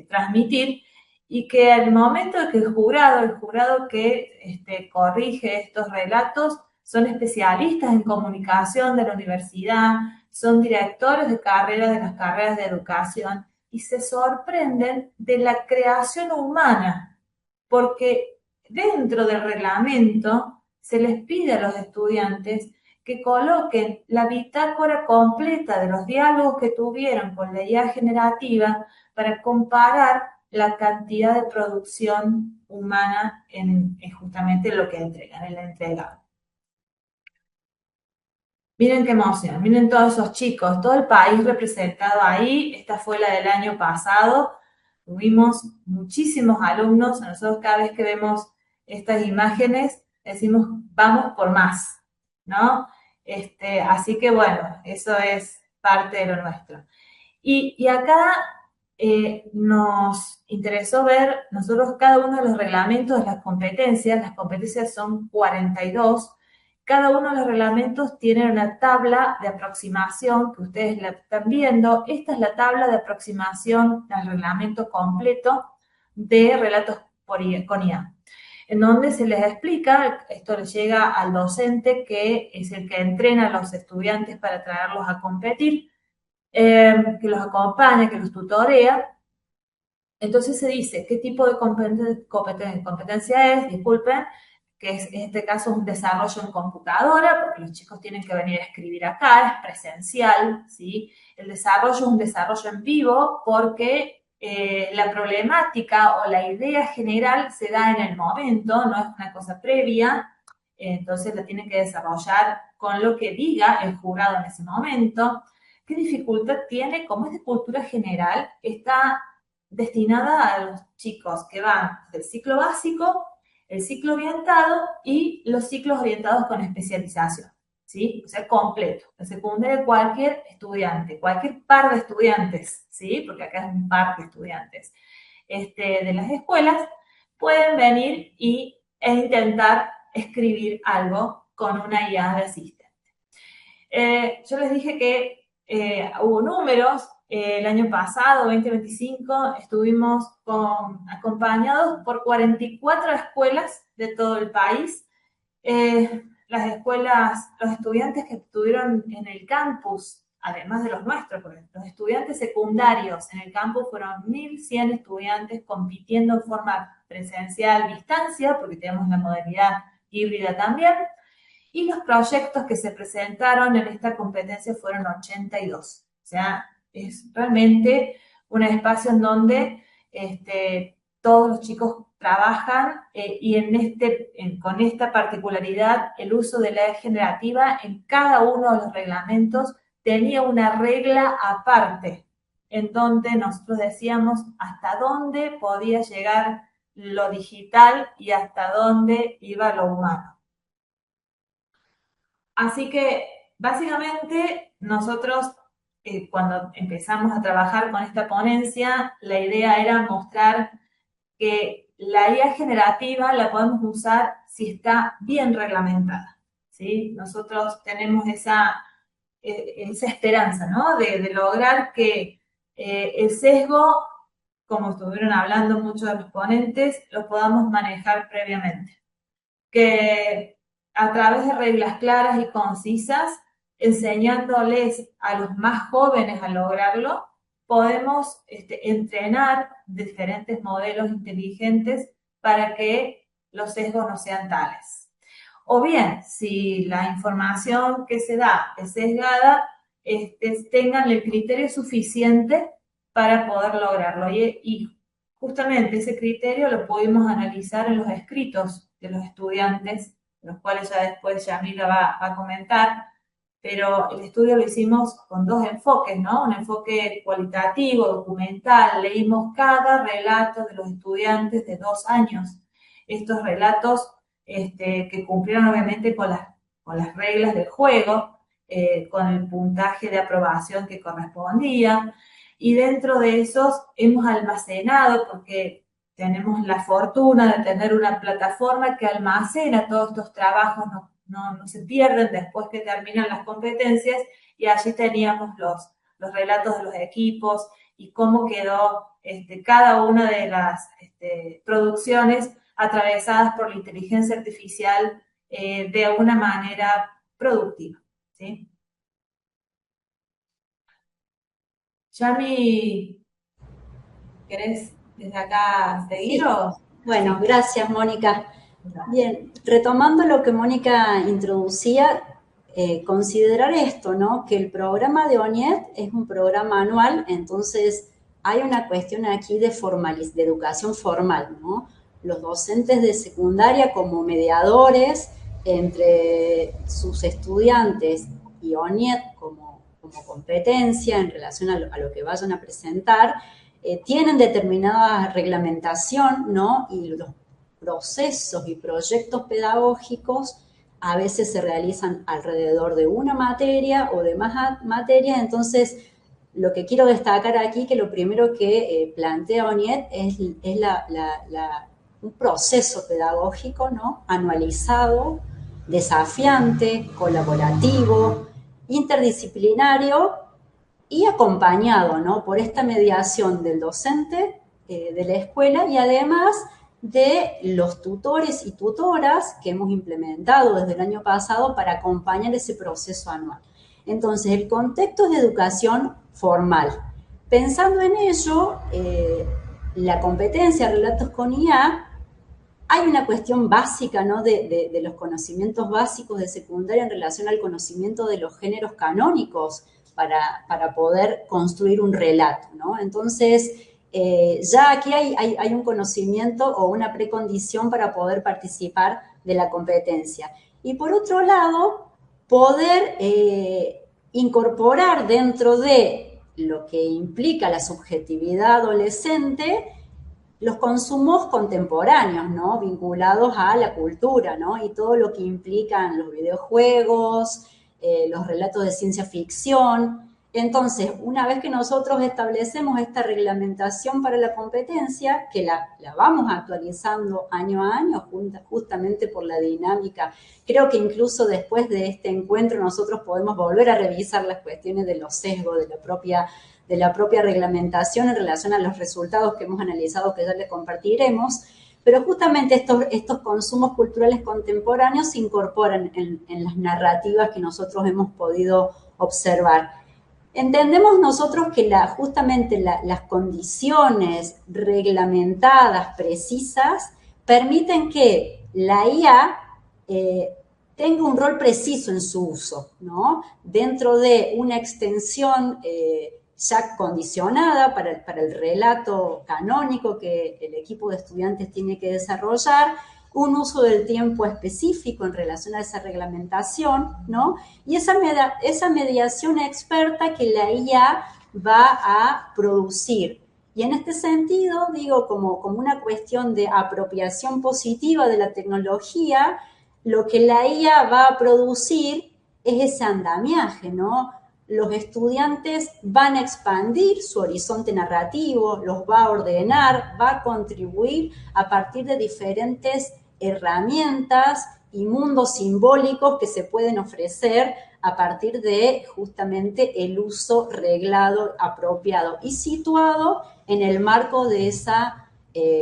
F: transmitir, y que al momento de que el jurado que corrige estos relatos son especialistas en comunicación de la universidad, son directores de carrera de las carreras de educación, y se sorprenden de la creación humana, porque dentro del reglamento se les pide a los estudiantes que coloquen la bitácora completa de los diálogos que tuvieron con la IA generativa para comparar la cantidad de producción humana en justamente lo que entregan, en la entrega. Miren qué emoción, miren todos esos chicos, todo el país representado ahí. Esta fue la del año pasado. Tuvimos muchísimos alumnos. Nosotros cada vez que vemos estas imágenes decimos, vamos por más, ¿no? Así que bueno, eso es parte de lo nuestro. Y acá nos interesó ver nosotros cada uno de los reglamentos de las competencias son 42. Cada uno de los reglamentos tiene una tabla de aproximación que ustedes la están viendo. Esta es la tabla de aproximación del reglamento completo de relatos con IA, en donde se les explica, esto les llega al docente que es el que entrena a los estudiantes para traerlos a competir, que los acompaña, que los tutorea. Entonces se dice qué tipo de competencia es, disculpen, que es en este caso un desarrollo en computadora, porque los chicos tienen que venir a escribir acá, es presencial, ¿sí? El desarrollo es un desarrollo en vivo porque la problemática o la idea general se da en el momento, no es una cosa previa, entonces la tienen que desarrollar con lo que diga el jurado en ese momento. ¿Qué dificultad tiene? Como es de cultura general, está destinada a los chicos que van del ciclo básico, el ciclo orientado y los ciclos orientados con especialización, ¿sí? O sea, completo. El secundario de cualquier estudiante, cualquier par de estudiantes, ¿sí? Porque acá es un par de estudiantes de las escuelas, pueden venir e intentar escribir algo con una IA de asistente. Yo les dije que hubo números. El año pasado, 2025, estuvimos acompañados por 44 escuelas de todo el país. Las escuelas, los estudiantes que estuvieron en el campus, además de los nuestros, porque los estudiantes secundarios en el campus fueron 1.100 estudiantes compitiendo en forma presencial, distancia, porque tenemos la modalidad híbrida también. Y los proyectos que se presentaron en esta competencia fueron 82. O sea, es realmente un espacio en donde todos los chicos trabajan y con esta particularidad, el uso de la generativa en cada uno de los reglamentos tenía una regla aparte, en donde nosotros decíamos hasta dónde podía llegar lo digital y hasta dónde iba lo humano. Así que, básicamente, nosotros, cuando empezamos a trabajar con esta ponencia, la idea era mostrar que la IA generativa la podemos usar si está bien reglamentada, ¿sí? Nosotros tenemos esa esperanza, ¿no? De lograr que el sesgo, como estuvieron hablando muchos de los ponentes, lo podamos manejar previamente. Que a través de reglas claras y concisas, enseñándoles a los más jóvenes a lograrlo, podemos entrenar diferentes modelos inteligentes para que los sesgos no sean tales. O bien, si la información que se da es sesgada, tengan el criterio suficiente para poder lograrlo. Y justamente ese criterio lo pudimos analizar en los escritos de los estudiantes, los cuales ya después Yamila va a comentar, pero el estudio lo hicimos con dos enfoques, ¿no? Un enfoque cualitativo, documental, leímos cada relato de los estudiantes de 2 años. Estos relatos que cumplieron obviamente con las reglas del juego, con el puntaje de aprobación que correspondía, y dentro de esos hemos almacenado, porque tenemos la fortuna de tener una plataforma que almacena todos estos trabajos, no se pierden después que terminan las competencias, y allí teníamos los relatos de los equipos y cómo quedó cada una de las producciones atravesadas por la inteligencia artificial de una manera productiva, ¿sí? Yami, ¿querés desde acá seguir?
E: Sí. Bueno, gracias, Mónica. Bien, retomando lo que Mónica introducía, considerar esto, ¿no? Que el programa de ONIED es un programa anual, entonces hay una cuestión aquí de educación formal, ¿no? Los docentes de secundaria como mediadores entre sus estudiantes y ONIED como competencia en relación a lo que vayan a presentar, tienen determinada reglamentación, ¿no? Y los procesos y proyectos pedagógicos a veces se realizan alrededor de una materia o de más materias. Entonces, lo que quiero destacar aquí, que lo primero que plantea ONIED es un proceso pedagógico, ¿no? Anualizado, desafiante, colaborativo, interdisciplinario y acompañado, ¿no? Por esta mediación del docente de la escuela y además de los tutores y tutoras que hemos implementado desde el año pasado para acompañar ese proceso anual. Entonces, el contexto es de educación formal. Pensando en ello, la competencia Relatos con IA, hay una cuestión básica, ¿no? de los conocimientos básicos de secundaria en relación al conocimiento de los géneros canónicos para poder construir un relato, ¿no? Entonces, ya aquí hay un conocimiento o una precondición para poder participar de la competencia. Y por otro lado, poder incorporar dentro de lo que implica la subjetividad adolescente los consumos contemporáneos, ¿no? Vinculados a la cultura, ¿no? Y todo lo que implican los videojuegos, los relatos de ciencia ficción. Entonces, una vez que nosotros establecemos esta reglamentación para la competencia, que la vamos actualizando año a año, justamente por la dinámica, creo que incluso después de este encuentro nosotros podemos volver a revisar las cuestiones de los sesgos de la propia reglamentación en relación a los resultados que hemos analizado, que ya les compartiremos, pero justamente estos consumos culturales contemporáneos se incorporan en las narrativas que nosotros hemos podido observar. Entendemos nosotros que justamente las condiciones reglamentadas, precisas, permiten que la IA tenga un rol preciso en su uso, ¿no? Dentro de una extensión ya condicionada para el relato canónico que el equipo de estudiantes tiene que desarrollar un uso del tiempo específico en relación a esa reglamentación, ¿no? Y esa mediación experta que la IA va a producir. Y en este sentido, digo, como una cuestión de apropiación positiva de la tecnología, lo que la IA va a producir es ese andamiaje, ¿no? Los estudiantes van a expandir su horizonte narrativo, los va a ordenar, va a contribuir a partir de diferentes herramientas y mundos simbólicos que se pueden ofrecer a partir de justamente el uso reglado, apropiado y situado en el marco de esa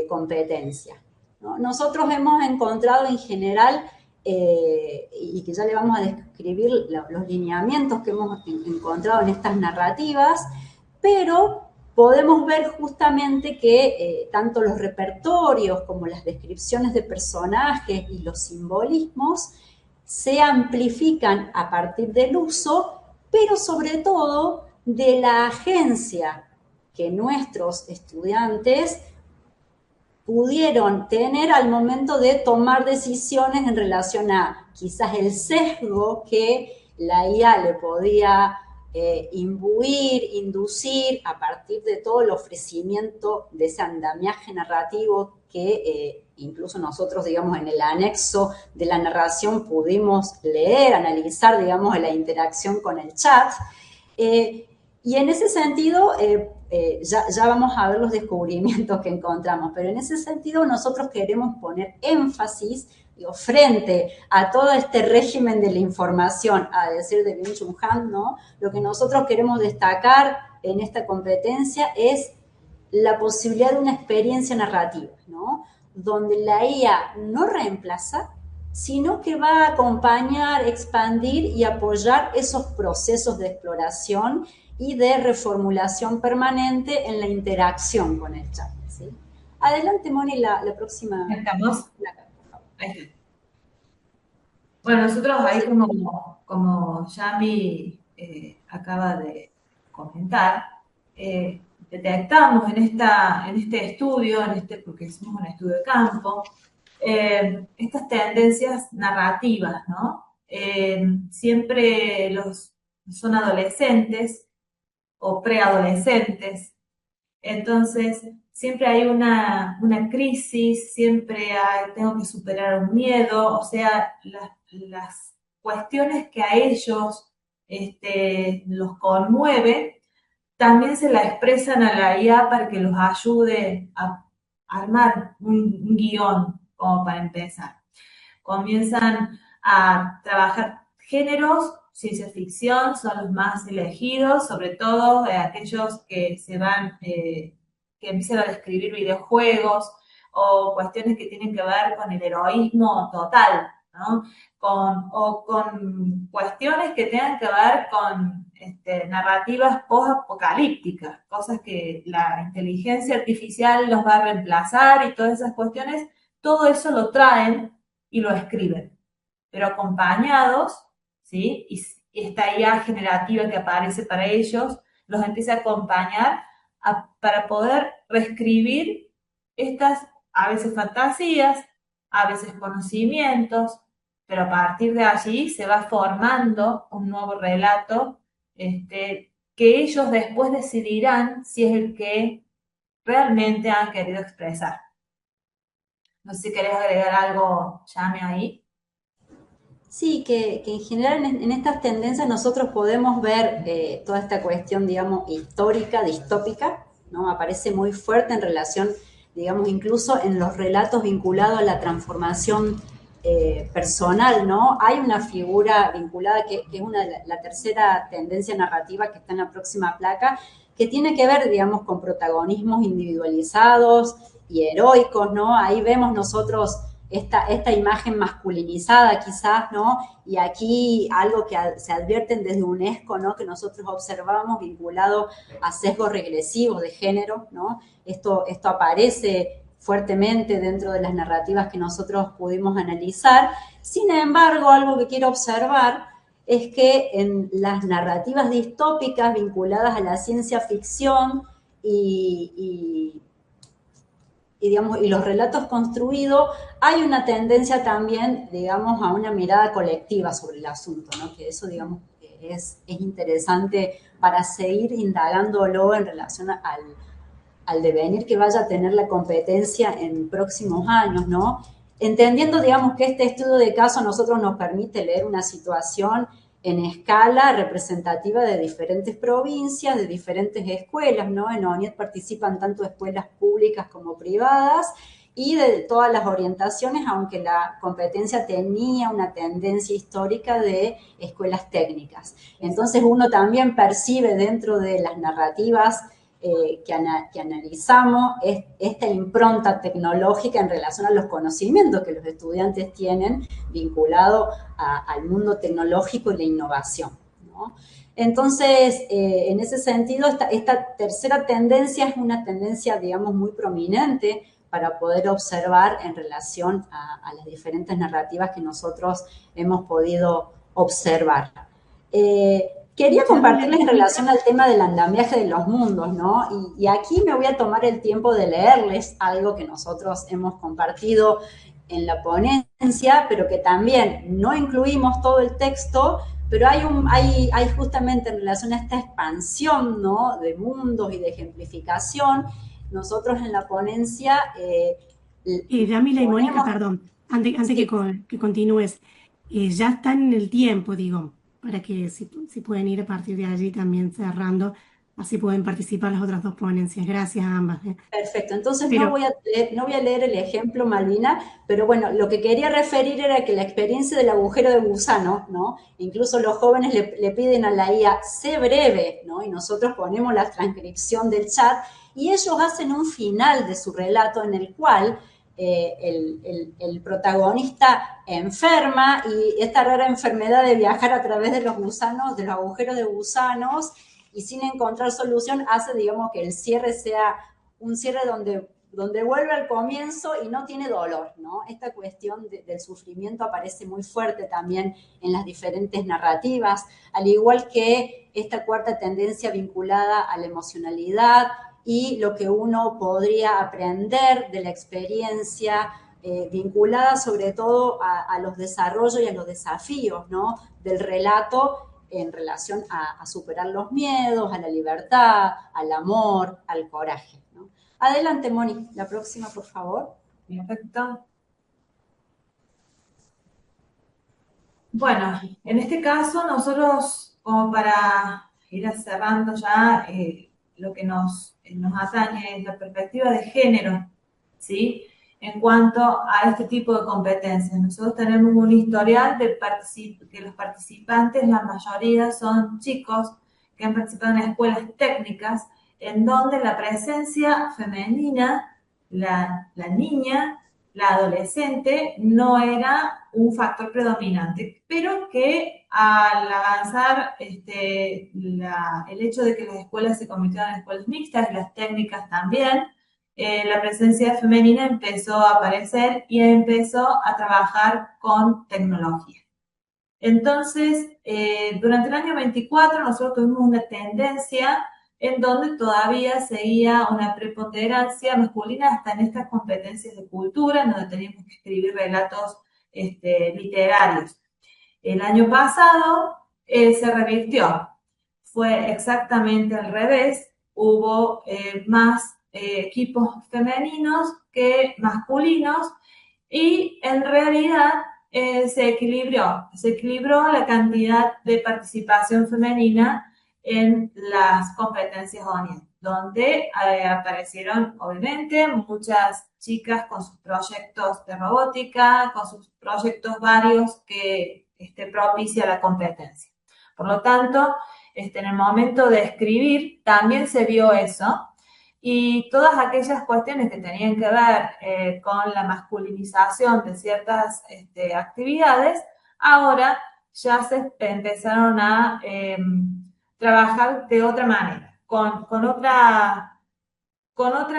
E: competencia, ¿no? Nosotros hemos encontrado en general, y que ya le vamos a describir los lineamientos que hemos encontrado en estas narrativas, pero podemos ver justamente que tanto los repertorios como las descripciones de personajes y los simbolismos se amplifican a partir del uso, pero sobre todo de la agencia que nuestros estudiantes pudieron tener al momento de tomar decisiones en relación a quizás el sesgo que la IA le podía imbuir, inducir a partir de todo el ofrecimiento de ese andamiaje narrativo que incluso nosotros, digamos, en el anexo de la narración pudimos leer, analizar, digamos, en la interacción con el chat. Y en ese sentido, ya vamos a ver los descubrimientos que encontramos, pero en ese sentido nosotros queremos poner énfasis, digo, frente a todo este régimen de la información, a decir de Byung-Chul Han, ¿no? Lo que nosotros queremos destacar en esta competencia es la posibilidad de una experiencia narrativa, ¿no? Donde la IA no reemplaza, sino que va a acompañar, expandir y apoyar esos procesos de exploración y de reformulación permanente en la interacción con el chat, ¿sí? Adelante, Moni, la próxima.
F: ¿Estamos? Ahí. Bueno, nosotros ahí como Yami acaba de comentar, detectamos en este estudio, porque hicimos un estudio de campo, estas tendencias narrativas, ¿no? Siempre son adolescentes o preadolescentes, entonces siempre hay una crisis, siempre tengo que superar un miedo, o sea, las cuestiones que a ellos los conmueve, también se la expresan a la IA para que los ayude a armar un guión, como para empezar. Comienzan a trabajar géneros, ciencia ficción son los más elegidos, sobre todo aquellos que que empiezan a describir videojuegos o cuestiones que tienen que ver con el heroísmo total, ¿no? O con cuestiones que tengan que ver con narrativas post-apocalípticas, cosas que la inteligencia artificial los va a reemplazar y todas esas cuestiones, todo eso lo traen y lo escriben, pero acompañados, ¿sí? Y esta IA generativa que aparece para ellos los empieza a acompañar para poder reescribir estas, a veces fantasías, a veces conocimientos, pero a partir de allí se va formando un nuevo relato que ellos después decidirán si es el que realmente han querido expresar. No sé si querés agregar algo, Yami, ahí.
E: Sí, que en general en estas tendencias nosotros podemos ver toda esta cuestión, digamos, histórica, distópica, ¿no? Aparece muy fuerte en relación, digamos, incluso en los relatos vinculados a la transformación personal, ¿no? Hay una figura vinculada que es la tercera tendencia narrativa que está en la próxima placa, que tiene que ver, digamos, con protagonismos individualizados y heroicos, ¿no? Ahí vemos nosotros esta imagen masculinizada quizás, ¿no? Y aquí algo que se advierten desde UNESCO, ¿no? Que nosotros observamos vinculado a sesgos regresivos de género, ¿no? Esto aparece fuertemente dentro de las narrativas que nosotros pudimos analizar. Sin embargo, algo que quiero observar es que en las narrativas distópicas vinculadas a la ciencia ficción y digamos, y los relatos construidos, hay una tendencia también, digamos, a una mirada colectiva sobre el asunto, ¿no? Que eso, digamos, es interesante para seguir indagándolo en relación al devenir que vaya a tener la competencia en próximos años, ¿no? Entendiendo, digamos, que este estudio de caso a nosotros nos permite leer una situación en escala representativa de diferentes provincias, de diferentes escuelas, ¿no? En ONIED participan tanto escuelas públicas como privadas y de todas las orientaciones, aunque la competencia tenía una tendencia histórica de escuelas técnicas. Entonces uno también percibe dentro de las narrativas que analizamos esta impronta tecnológica en relación a los conocimientos que los estudiantes tienen vinculado al mundo tecnológico y la innovación, ¿no? Entonces, en ese sentido, esta tercera tendencia es una tendencia, digamos, muy prominente para poder observar en relación a las diferentes narrativas que nosotros hemos podido observar. Quería compartirles en relación al tema del andamiaje de los mundos, ¿no? Y aquí me voy a tomar el tiempo de leerles algo que nosotros hemos compartido en la ponencia, pero que también no incluimos todo el texto, pero hay justamente en relación a esta expansión, ¿no? De mundos y de ejemplificación, nosotros en la ponencia
B: Yamila y Mónica,
E: ponemos...
B: perdón, antes
E: Sí.
B: que continúes, ya están en el tiempo, digo, para que si pueden ir a partir de allí también cerrando, así pueden participar las otras dos ponencias. Gracias a ambas.
E: Perfecto, entonces no
B: Pero
E: voy a leer el ejemplo, Malvina, pero bueno, lo que quería referir era que la experiencia del agujero de gusano, ¿no? Incluso los jóvenes le piden a la IA, sé breve, ¿no? Y nosotros ponemos la transcripción del chat y ellos hacen un final de su relato en el cual el protagonista enferma y esta rara enfermedad de viajar a través de los gusanos, de los agujeros de gusanos, y sin encontrar solución hace, digamos, que el cierre sea un cierre donde vuelve al comienzo y no tiene dolor, ¿no? Esta cuestión del sufrimiento aparece muy fuerte también en las diferentes narrativas, al igual que esta cuarta tendencia vinculada a la emocionalidad y lo que uno podría aprender de la experiencia vinculada sobre todo a los desarrollos y a los desafíos, ¿no? Del relato en relación a superar los miedos, a la libertad, al amor, al coraje, ¿no? Adelante, Moni, la próxima, por favor.
F: Perfecto. Bueno, en este caso nosotros, como para ir cerrando ya, lo que nos atañe es la perspectiva de género, ¿sí? En cuanto a este tipo de competencias. Nosotros tenemos un historial que los participantes, la mayoría son chicos que han participado en escuelas técnicas, en donde la presencia femenina, la niña, la adolescente, no era un factor predominante, pero que al avanzar el hecho de que las escuelas se convirtieron en escuelas mixtas y las técnicas también, la presencia femenina empezó a aparecer y empezó a trabajar con tecnología. Entonces, durante el año 24 nosotros tuvimos una tendencia en donde todavía seguía una preponderancia masculina hasta en estas competencias de cultura, en donde teníamos que escribir relatos literarios. El año pasado se revirtió, fue exactamente al revés, hubo más equipos femeninos que masculinos y en realidad se equilibró la cantidad de participación femenina en las competencias ONIED, donde aparecieron obviamente muchas chicas con sus proyectos de robótica, con sus proyectos varios que propicia la competencia. Por lo tanto, en el momento de escribir también se vio eso, y todas aquellas cuestiones que tenían que ver con la masculinización de ciertas actividades, ahora ya se empezaron a trabajar de otra manera, con otra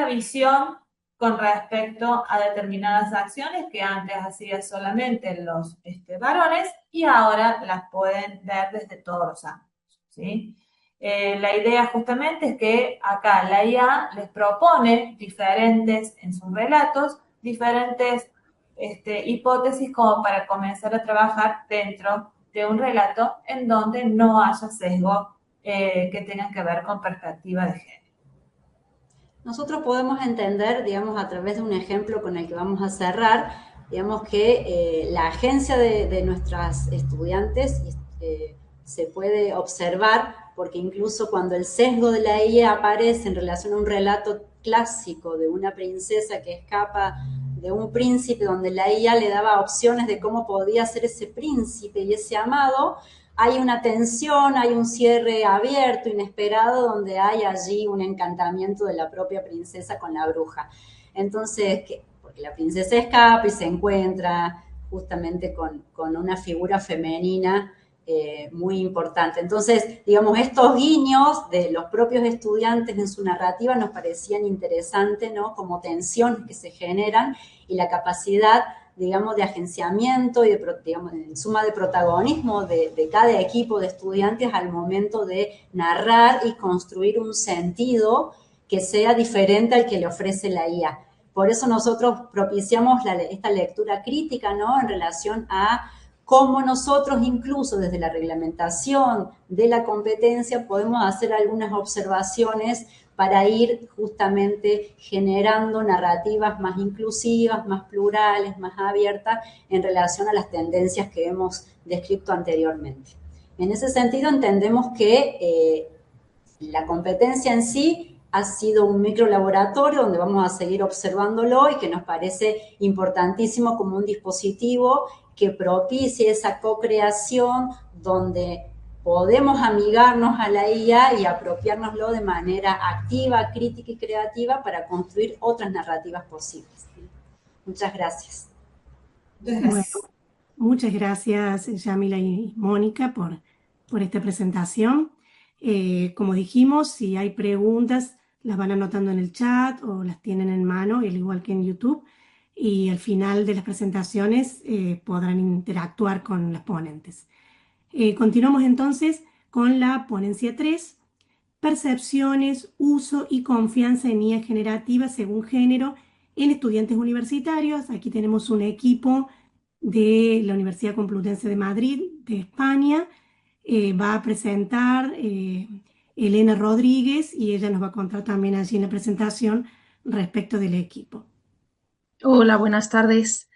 F: visión con respecto a determinadas acciones que antes hacían solamente los varones y ahora las pueden ver desde todos los ángulos, ¿sí? La idea justamente es que acá la IA les propone diferentes, en sus relatos, diferentes hipótesis como para comenzar a trabajar dentro de un relato en donde no haya sesgo que tengan que ver con perspectiva de género.
E: Nosotros podemos entender, digamos, a través de un ejemplo con el que vamos a cerrar, digamos que la agencia de nuestras estudiantes se puede observar, porque incluso cuando el sesgo de la IA aparece en relación a un relato clásico de una princesa que escapa de un príncipe, donde la IA le daba opciones de cómo podía ser ese príncipe y ese amado, hay una tensión, hay un cierre abierto, inesperado, donde hay allí un encantamiento de la propia princesa con la bruja. Entonces, porque la princesa escapa y se encuentra justamente con una figura femenina muy importante. Entonces, digamos, estos guiños de los propios estudiantes en su narrativa nos parecían interesantes, ¿no? Como tensiones que se generan y la capacidad, digamos, de agenciamiento y digamos, en suma de protagonismo de cada equipo de estudiantes al momento de narrar y construir un sentido que sea diferente al que le ofrece la IA. Por eso nosotros propiciamos esta lectura crítica, ¿no? En relación a cómo nosotros, incluso desde la reglamentación de la competencia, podemos hacer algunas observaciones para ir justamente generando narrativas más inclusivas, más plurales, más abiertas en relación a las tendencias que hemos descrito anteriormente. En ese sentido, entendemos que la competencia en sí ha sido un microlaboratorio donde vamos a seguir observándolo y que nos parece importantísimo como un dispositivo que propicie esa co-creación donde podemos amigarnos a la IA y apropiárnoslo de manera activa, crítica y creativa para construir otras narrativas posibles. Muchas gracias.
B: Bueno, muchas gracias, Yamila y Mónica, por esta presentación. Como dijimos, si hay preguntas, las van anotando en el chat o las tienen en mano, al igual que en YouTube. Y al final de las presentaciones podrán interactuar con los ponentes. Continuamos entonces con la ponencia 3, percepciones, uso y confianza en IA generativa según género en estudiantes universitarios. Aquí tenemos un equipo de la Universidad Complutense de Madrid, de España. Va a presentar Elena Rodríguez y ella nos va a contar también allí en la presentación respecto del equipo.
G: Hola, buenas tardes.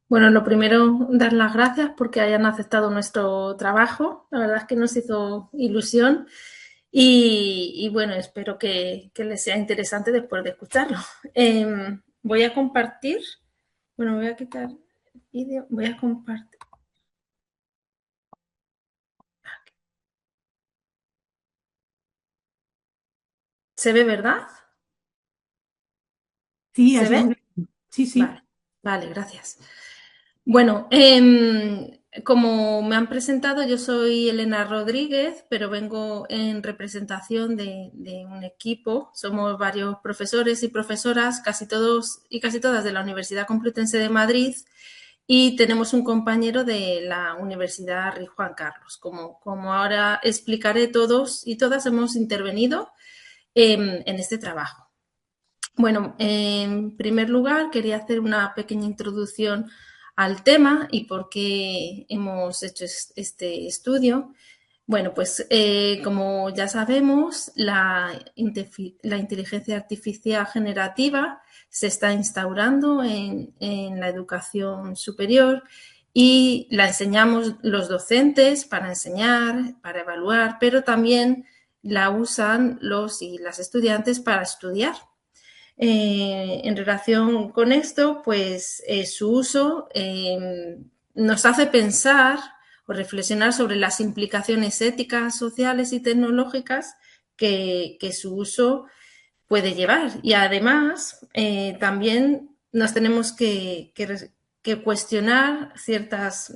G: Bueno, lo primero, dar las gracias porque hayan aceptado nuestro trabajo. La verdad es que nos hizo ilusión y bueno, espero que les sea interesante después de escucharlo. Voy a compartir. Bueno, voy a quitar el vídeo. Voy a compartir. ¿Se ve, verdad?
B: Sí,
G: ¿Se ve?
B: Sí, sí.
G: Vale, gracias. Bueno, como me han presentado, yo soy Elena Rodríguez, pero vengo en representación de un equipo. Somos varios profesores y profesoras, casi todos y casi todas de la Universidad Complutense de Madrid, y tenemos un compañero de la Universidad Rey Juan Carlos. Como ahora explicaré, todos y todas hemos intervenido en este trabajo. Bueno, en primer lugar, quería hacer una pequeña introducción al tema y por qué hemos hecho este estudio. Bueno, pues como ya sabemos, la inteligencia artificial generativa se está instaurando en la educación superior y la enseñamos los docentes para enseñar, para evaluar, pero también la usan los y las estudiantes para estudiar. En relación con esto, pues su uso nos hace pensar o reflexionar sobre las implicaciones éticas, sociales y tecnológicas que su uso puede llevar. Y además, también nos tenemos que cuestionar ciertas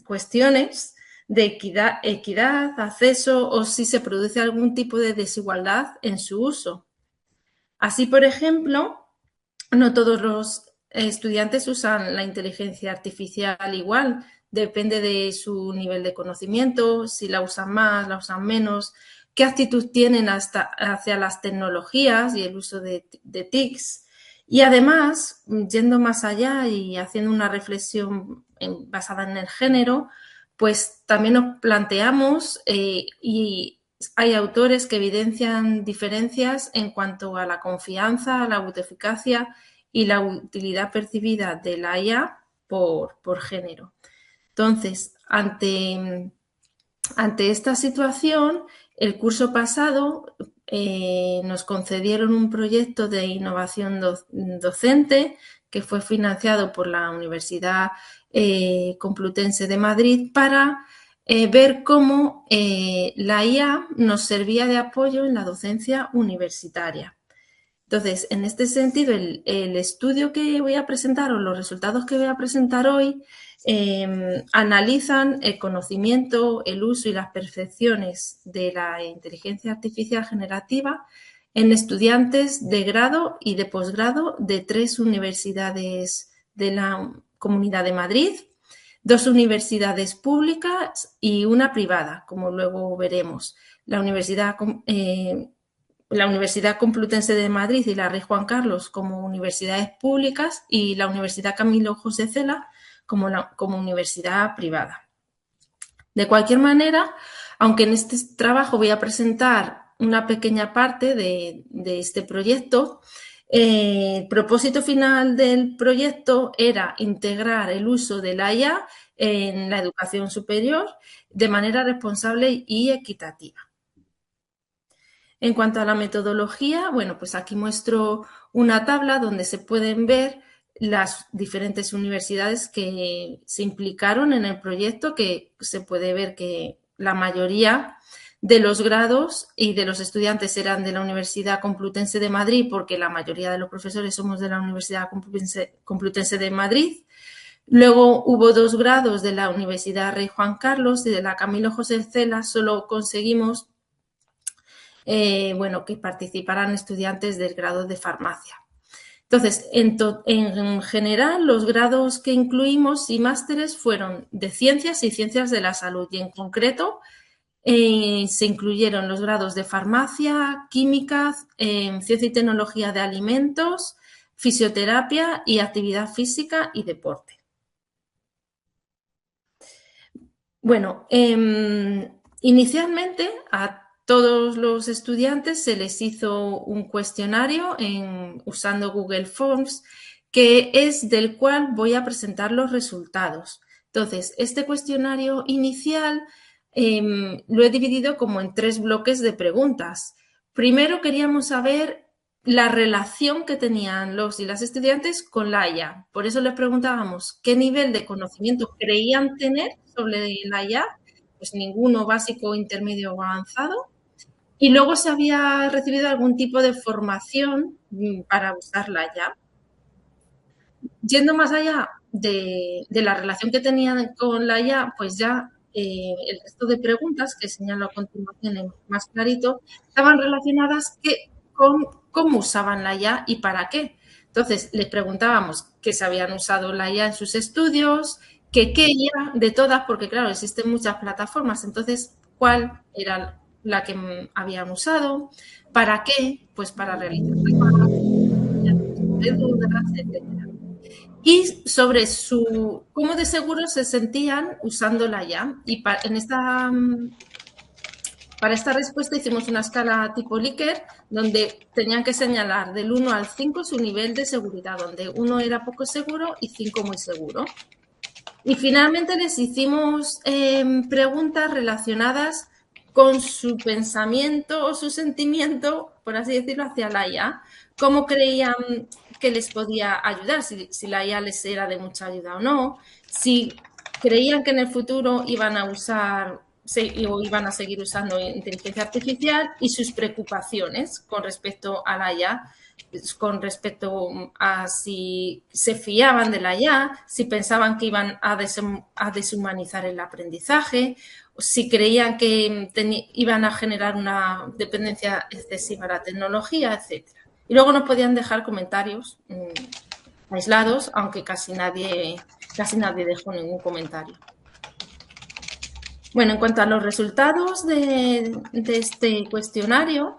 G: cuestiones de equidad, acceso o si se produce algún tipo de desigualdad en su uso. Así, por ejemplo, no todos los estudiantes usan la inteligencia artificial igual, depende de su nivel de conocimiento, si la usan más, la usan menos, qué actitud tienen hacia las tecnologías y el uso de TICs. Y además, yendo más allá y haciendo una reflexión basada en el género, pues también nos planteamos y hay autores que evidencian diferencias en cuanto a la confianza, la autoeficacia y la utilidad percibida de la IA por género. Entonces, ante esta situación, el curso pasado nos concedieron un proyecto de innovación docente que fue financiado por la Universidad Complutense de Madrid para ver cómo la IA nos servía de apoyo en la docencia universitaria. Entonces, en este sentido, el estudio que voy a presentar o los resultados que voy a presentar hoy analizan el conocimiento, el uso y las percepciones de la inteligencia artificial generativa en estudiantes de grado y de posgrado de 3 universidades de la Comunidad de Madrid, 2 universidades públicas y una privada, como luego veremos. La Universidad Complutense de Madrid y la Rey Juan Carlos como universidades públicas y la Universidad Camilo José Cela como universidad privada. De cualquier manera, aunque en este trabajo voy a presentar una pequeña parte de este proyecto, el propósito final del proyecto era integrar el uso de la IA en la educación superior de manera responsable y equitativa. En cuanto a la metodología, bueno, pues aquí muestro una tabla donde se pueden ver las diferentes universidades que se implicaron en el proyecto, que se puede ver que la mayoría de los grados y de los estudiantes eran de la Universidad Complutense de Madrid, porque la mayoría de los profesores somos de la Universidad Complutense de Madrid. Luego hubo 2 grados de la Universidad Rey Juan Carlos y de la Camilo José Cela. Solo conseguimos que participaran estudiantes del grado de farmacia. Entonces, en general, los grados que incluimos y másteres fueron de ciencias y ciencias de la salud, y en concreto se incluyeron los grados de farmacia, química, ciencia y tecnología de alimentos, fisioterapia y actividad física y deporte. Bueno, inicialmente a todos los estudiantes se les hizo un cuestionario usando Google Forms, que es del cual voy a presentar los resultados. Entonces, este cuestionario inicial lo he dividido como en 3 bloques de preguntas. Primero queríamos saber la relación que tenían los y las estudiantes con la IA. Por eso les preguntábamos qué nivel de conocimiento creían tener sobre la IA, pues ninguno, básico, intermedio o avanzado. Y luego si había recibido algún tipo de formación para usarla ya. Yendo más allá de la relación que tenían con la IA, pues ya el resto de preguntas que señalo a continuación más clarito estaban relacionadas con cómo usaban la IA y para qué. Entonces, les preguntábamos que se habían usado la IA en sus estudios, qué IA de todas, porque claro, existen muchas plataformas, entonces, ¿cuál era la que habían usado? ¿Para qué? Pues para realizar dudas, etc. Y sobre cómo de seguros se sentían usándola ya. Y para esta respuesta hicimos una escala tipo Likert, donde tenían que señalar del 1 al 5 su nivel de seguridad, donde 1 era poco seguro y 5 muy seguro. Y finalmente les hicimos preguntas relacionadas con su pensamiento o su sentimiento, por así decirlo, hacia la IA. ¿Cómo creían que les podía ayudar? Si la IA les era de mucha ayuda o no. Si creían que en el futuro iban a usar o iban a seguir usando inteligencia artificial, y sus preocupaciones con respecto a la IA, con respecto a si se fiaban de la IA, si pensaban que iban a deshumanizar el aprendizaje, si creían que iban a generar una dependencia excesiva a la tecnología, etc. Y luego nos podían dejar comentarios aislados, aunque casi nadie dejó ningún comentario. Bueno, en cuanto a los resultados de este cuestionario,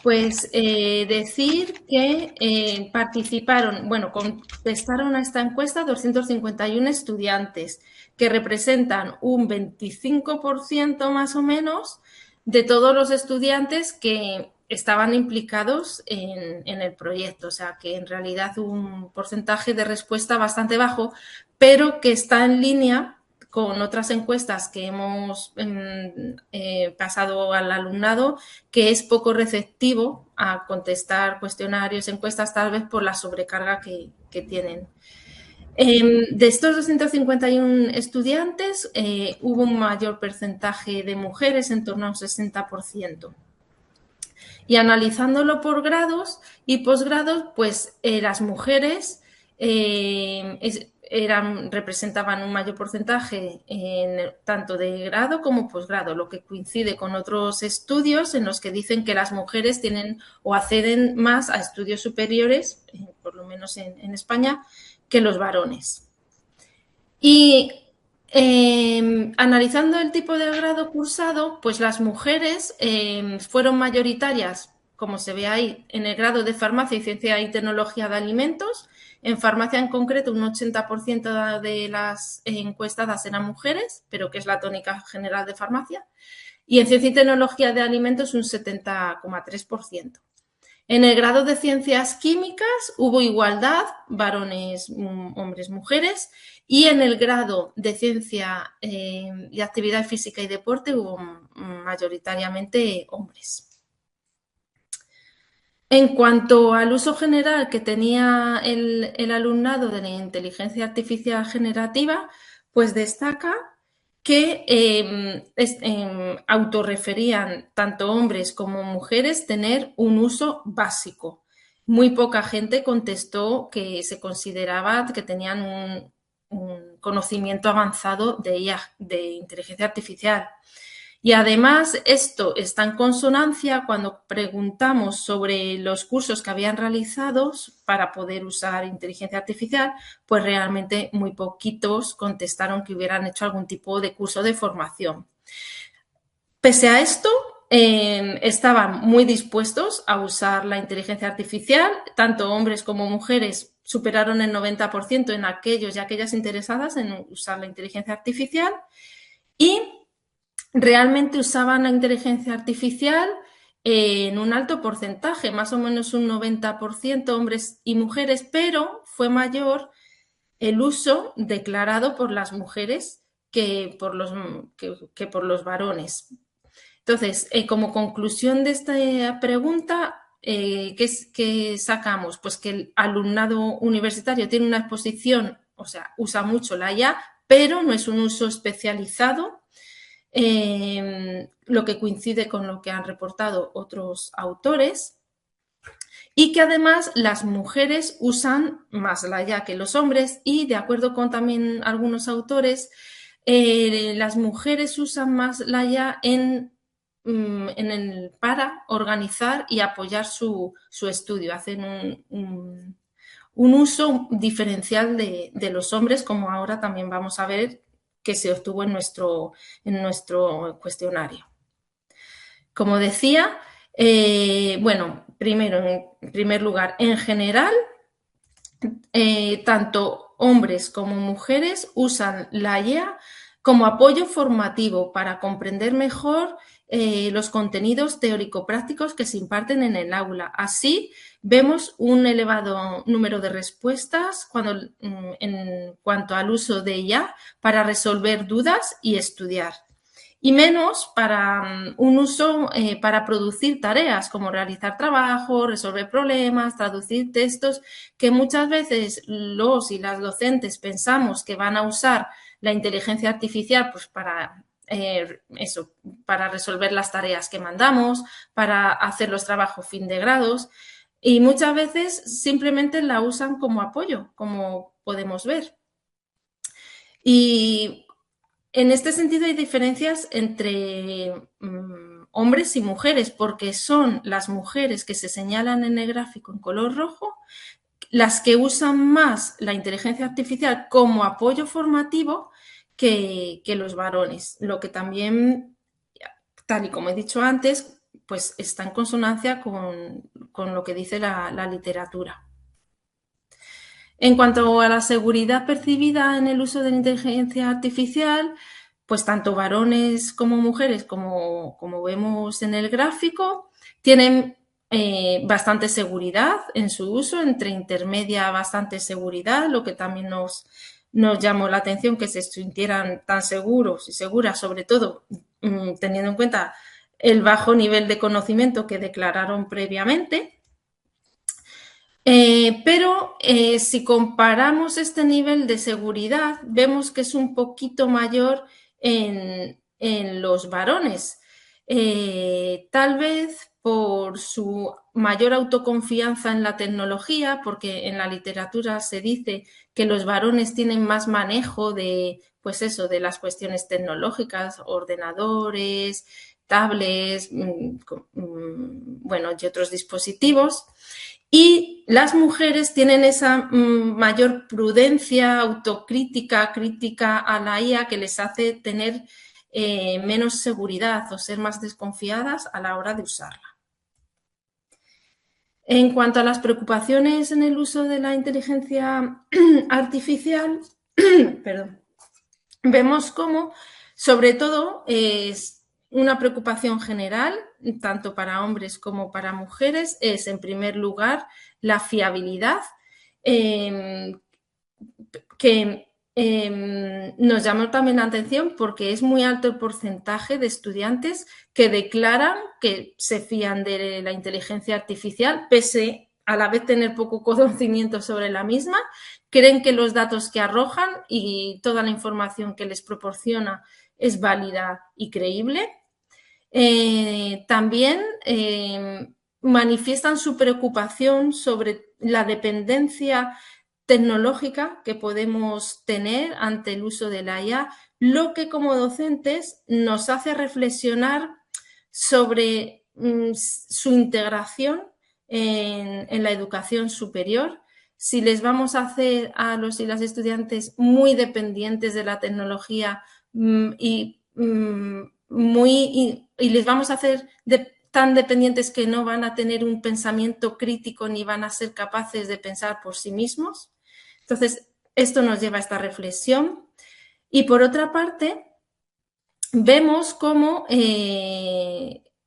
G: pues decir que participaron, bueno, contestaron a esta encuesta 251 estudiantes, que representan un 25% más o menos de todos los estudiantes que estaban implicados en el proyecto. O sea, que en realidad un porcentaje de respuesta bastante bajo, pero que está en línea con otras encuestas que hemos pasado al alumnado, que es poco receptivo a contestar cuestionarios, encuestas, tal vez por la sobrecarga que tienen. De estos 251 estudiantes, hubo un mayor porcentaje de mujeres, en torno a un 60%. Y analizándolo por grados y posgrados, pues las mujeres representaban un mayor porcentaje tanto de grado como posgrado, lo que coincide con otros estudios en los que dicen que las mujeres tienen o acceden más a estudios superiores, por lo menos en España, que los varones. Y analizando el tipo de grado cursado, pues las mujeres fueron mayoritarias, como se ve ahí, en el grado de Farmacia y Ciencia y Tecnología de Alimentos. En farmacia en concreto, un 80% de las encuestadas eran mujeres, pero que es la tónica general de farmacia. Y en Ciencia y Tecnología de Alimentos, un 70,3%. En el grado de Ciencias Químicas hubo igualdad, varones, hombres, mujeres, y en el grado de Ciencia y Actividad Física y Deporte hubo mayoritariamente hombres. En cuanto al uso general que tenía el alumnado de la inteligencia artificial generativa, pues destaca que autorreferían tanto hombres como mujeres tener un uso básico. Muy poca gente contestó que se consideraba que tenían un conocimiento avanzado de IA, de inteligencia artificial. Y además esto está en consonancia cuando preguntamos sobre los cursos que habían realizado para poder usar inteligencia artificial, pues realmente muy poquitos contestaron que hubieran hecho algún tipo de curso de formación. Pese a esto, estaban muy dispuestos a usar la inteligencia artificial, tanto hombres como mujeres superaron el 90% en aquellos y aquellas interesadas en usar la inteligencia artificial, y realmente usaban la inteligencia artificial en un alto porcentaje, más o menos un 90% hombres y mujeres, pero fue mayor el uso declarado por las mujeres que por los varones. Entonces, como conclusión de esta pregunta, ¿qué sacamos? Pues que el alumnado universitario tiene una exposición, o sea, usa mucho la IA, pero no es un uso especializado, lo que coincide con lo que han reportado otros autores, y que además las mujeres usan más la IA que los hombres, y de acuerdo con algunos autores, las mujeres usan más la IA para organizar y apoyar su estudio, hacen un uso diferencial de los hombres, como ahora también vamos a ver que se obtuvo en nuestro cuestionario. Como decía, bueno, primero, en primer lugar, en general, tanto hombres como mujeres usan la IA como apoyo formativo para comprender mejor los contenidos teórico-prácticos que se imparten en el aula. Así, vemos un elevado número de respuestas en cuanto al uso de IA para resolver dudas y estudiar, y menos para un uso para producir tareas como realizar trabajo, resolver problemas, traducir textos, que muchas veces los y las docentes pensamos que van a usar la inteligencia artificial pues para para resolver las tareas que mandamos, para hacer los trabajos fin de grados, y muchas veces simplemente la usan como apoyo, como podemos ver. Y en este sentido hay diferencias entre hombres y mujeres, porque son las mujeres que se señalan en el gráfico en color rojo las que usan más la inteligencia artificial como apoyo formativo que los varones, lo que también, tal y como he dicho antes, pues está en consonancia con lo que dice la literatura. En cuanto a la seguridad percibida en el uso de la inteligencia artificial, pues tanto varones como mujeres, como vemos en el gráfico, tienen bastante seguridad en su uso, entre intermedia bastante seguridad, lo que también nos llamó la atención que se sintieran tan seguros y seguras, sobre todo teniendo en cuenta el bajo nivel de conocimiento que declararon previamente. Pero si comparamos este nivel de seguridad, vemos que es un poquito mayor en los varones. Tal vez por su mayor autoconfianza en la tecnología, porque en la literatura se dice que los varones tienen más manejo de, pues eso, de las cuestiones tecnológicas, ordenadores, tablets, bueno, y otros dispositivos. Y las mujeres tienen esa mayor prudencia, autocrítica, crítica a la IA que les hace tener menos seguridad o ser más desconfiadas a la hora de usarla. En cuanto a las preocupaciones en el uso de la inteligencia artificial, perdón, vemos cómo, sobre todo, es una preocupación general, tanto para hombres como para mujeres, es, en primer lugar, la fiabilidad, que nos llamó también la atención porque es muy alto el porcentaje de estudiantes que declaran que se fían de la inteligencia artificial, pese a la vez tener poco conocimiento sobre la misma, creen que los datos que arrojan y toda la información que les proporciona es válida y creíble. También manifiestan su preocupación sobre la dependencia tecnológica que podemos tener ante el uso de la IA, lo que como docentes nos hace reflexionar sobre su integración en la educación superior, si les vamos a hacer a los y las estudiantes muy dependientes de la tecnología y les vamos a hacer tan dependientes que no van a tener un pensamiento crítico ni van a ser capaces de pensar por sí mismos. Entonces, esto nos lleva a esta reflexión. Y por otra parte, vemos cómo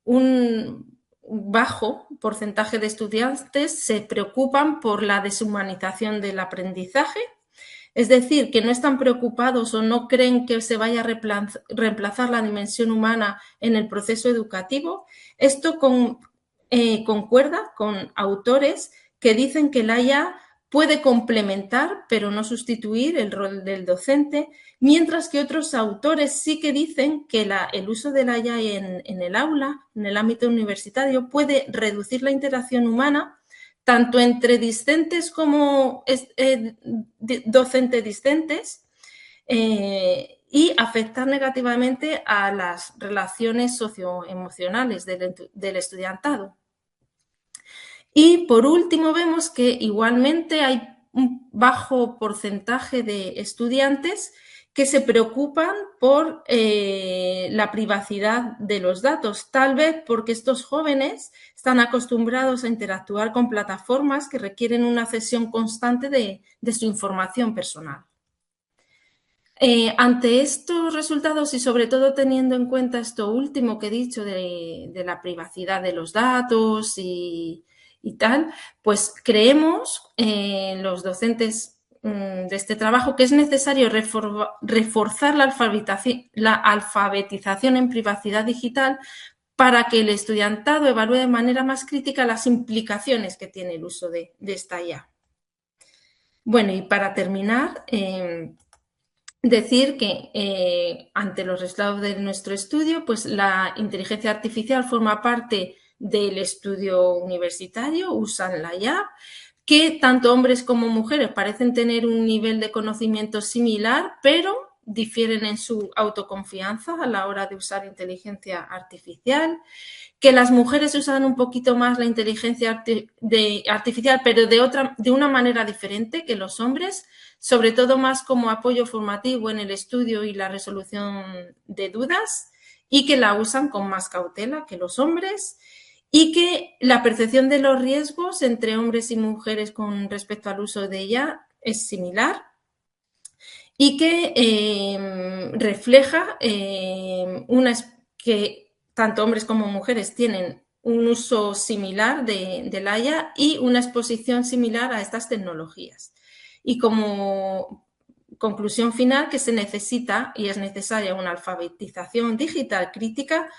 G: un bajo porcentaje de estudiantes se preocupan por la deshumanización del aprendizaje, es decir, que no están preocupados o no creen que se vaya a reemplazar la dimensión humana en el proceso educativo. Esto concuerda con autores que dicen que la IA puede complementar, pero no sustituir el rol del docente, mientras que otros autores sí que dicen que el uso de la IA en el aula, en el ámbito universitario, puede reducir la interacción humana tanto entre discentes como docente-discentes y afectar negativamente a las relaciones socioemocionales del estudiantado. Y por último vemos que igualmente hay un bajo porcentaje de estudiantes que se preocupan por la privacidad de los datos, tal vez porque estos jóvenes están acostumbrados a interactuar con plataformas que requieren una cesión constante de su información personal. Ante estos resultados y sobre todo teniendo en cuenta esto último que he dicho de la privacidad de los datos y tal, pues creemos los docentes de este trabajo que es necesario reforzar la alfabetización en privacidad digital para que el estudiantado evalúe de manera más crítica las implicaciones que tiene el uso de esta IA. Bueno, y para terminar, decir que ante los resultados de nuestro estudio, pues la inteligencia artificial forma parte del estudio universitario, usan la IA, que tanto hombres como mujeres parecen tener un nivel de conocimiento similar, pero difieren en su autoconfianza a la hora de usar inteligencia artificial, que las mujeres usan un poquito más la inteligencia artificial, pero de una manera diferente que los hombres, sobre todo más como apoyo formativo en el estudio y la resolución de dudas, y que la usan con más cautela que los hombres, y que la percepción de los riesgos entre hombres y mujeres con respecto al uso de ella es similar, y que refleja que tanto hombres como mujeres tienen un uso similar de la IA y una exposición similar a estas tecnologías. Y como conclusión final, que se necesita y es necesaria una alfabetización digital crítica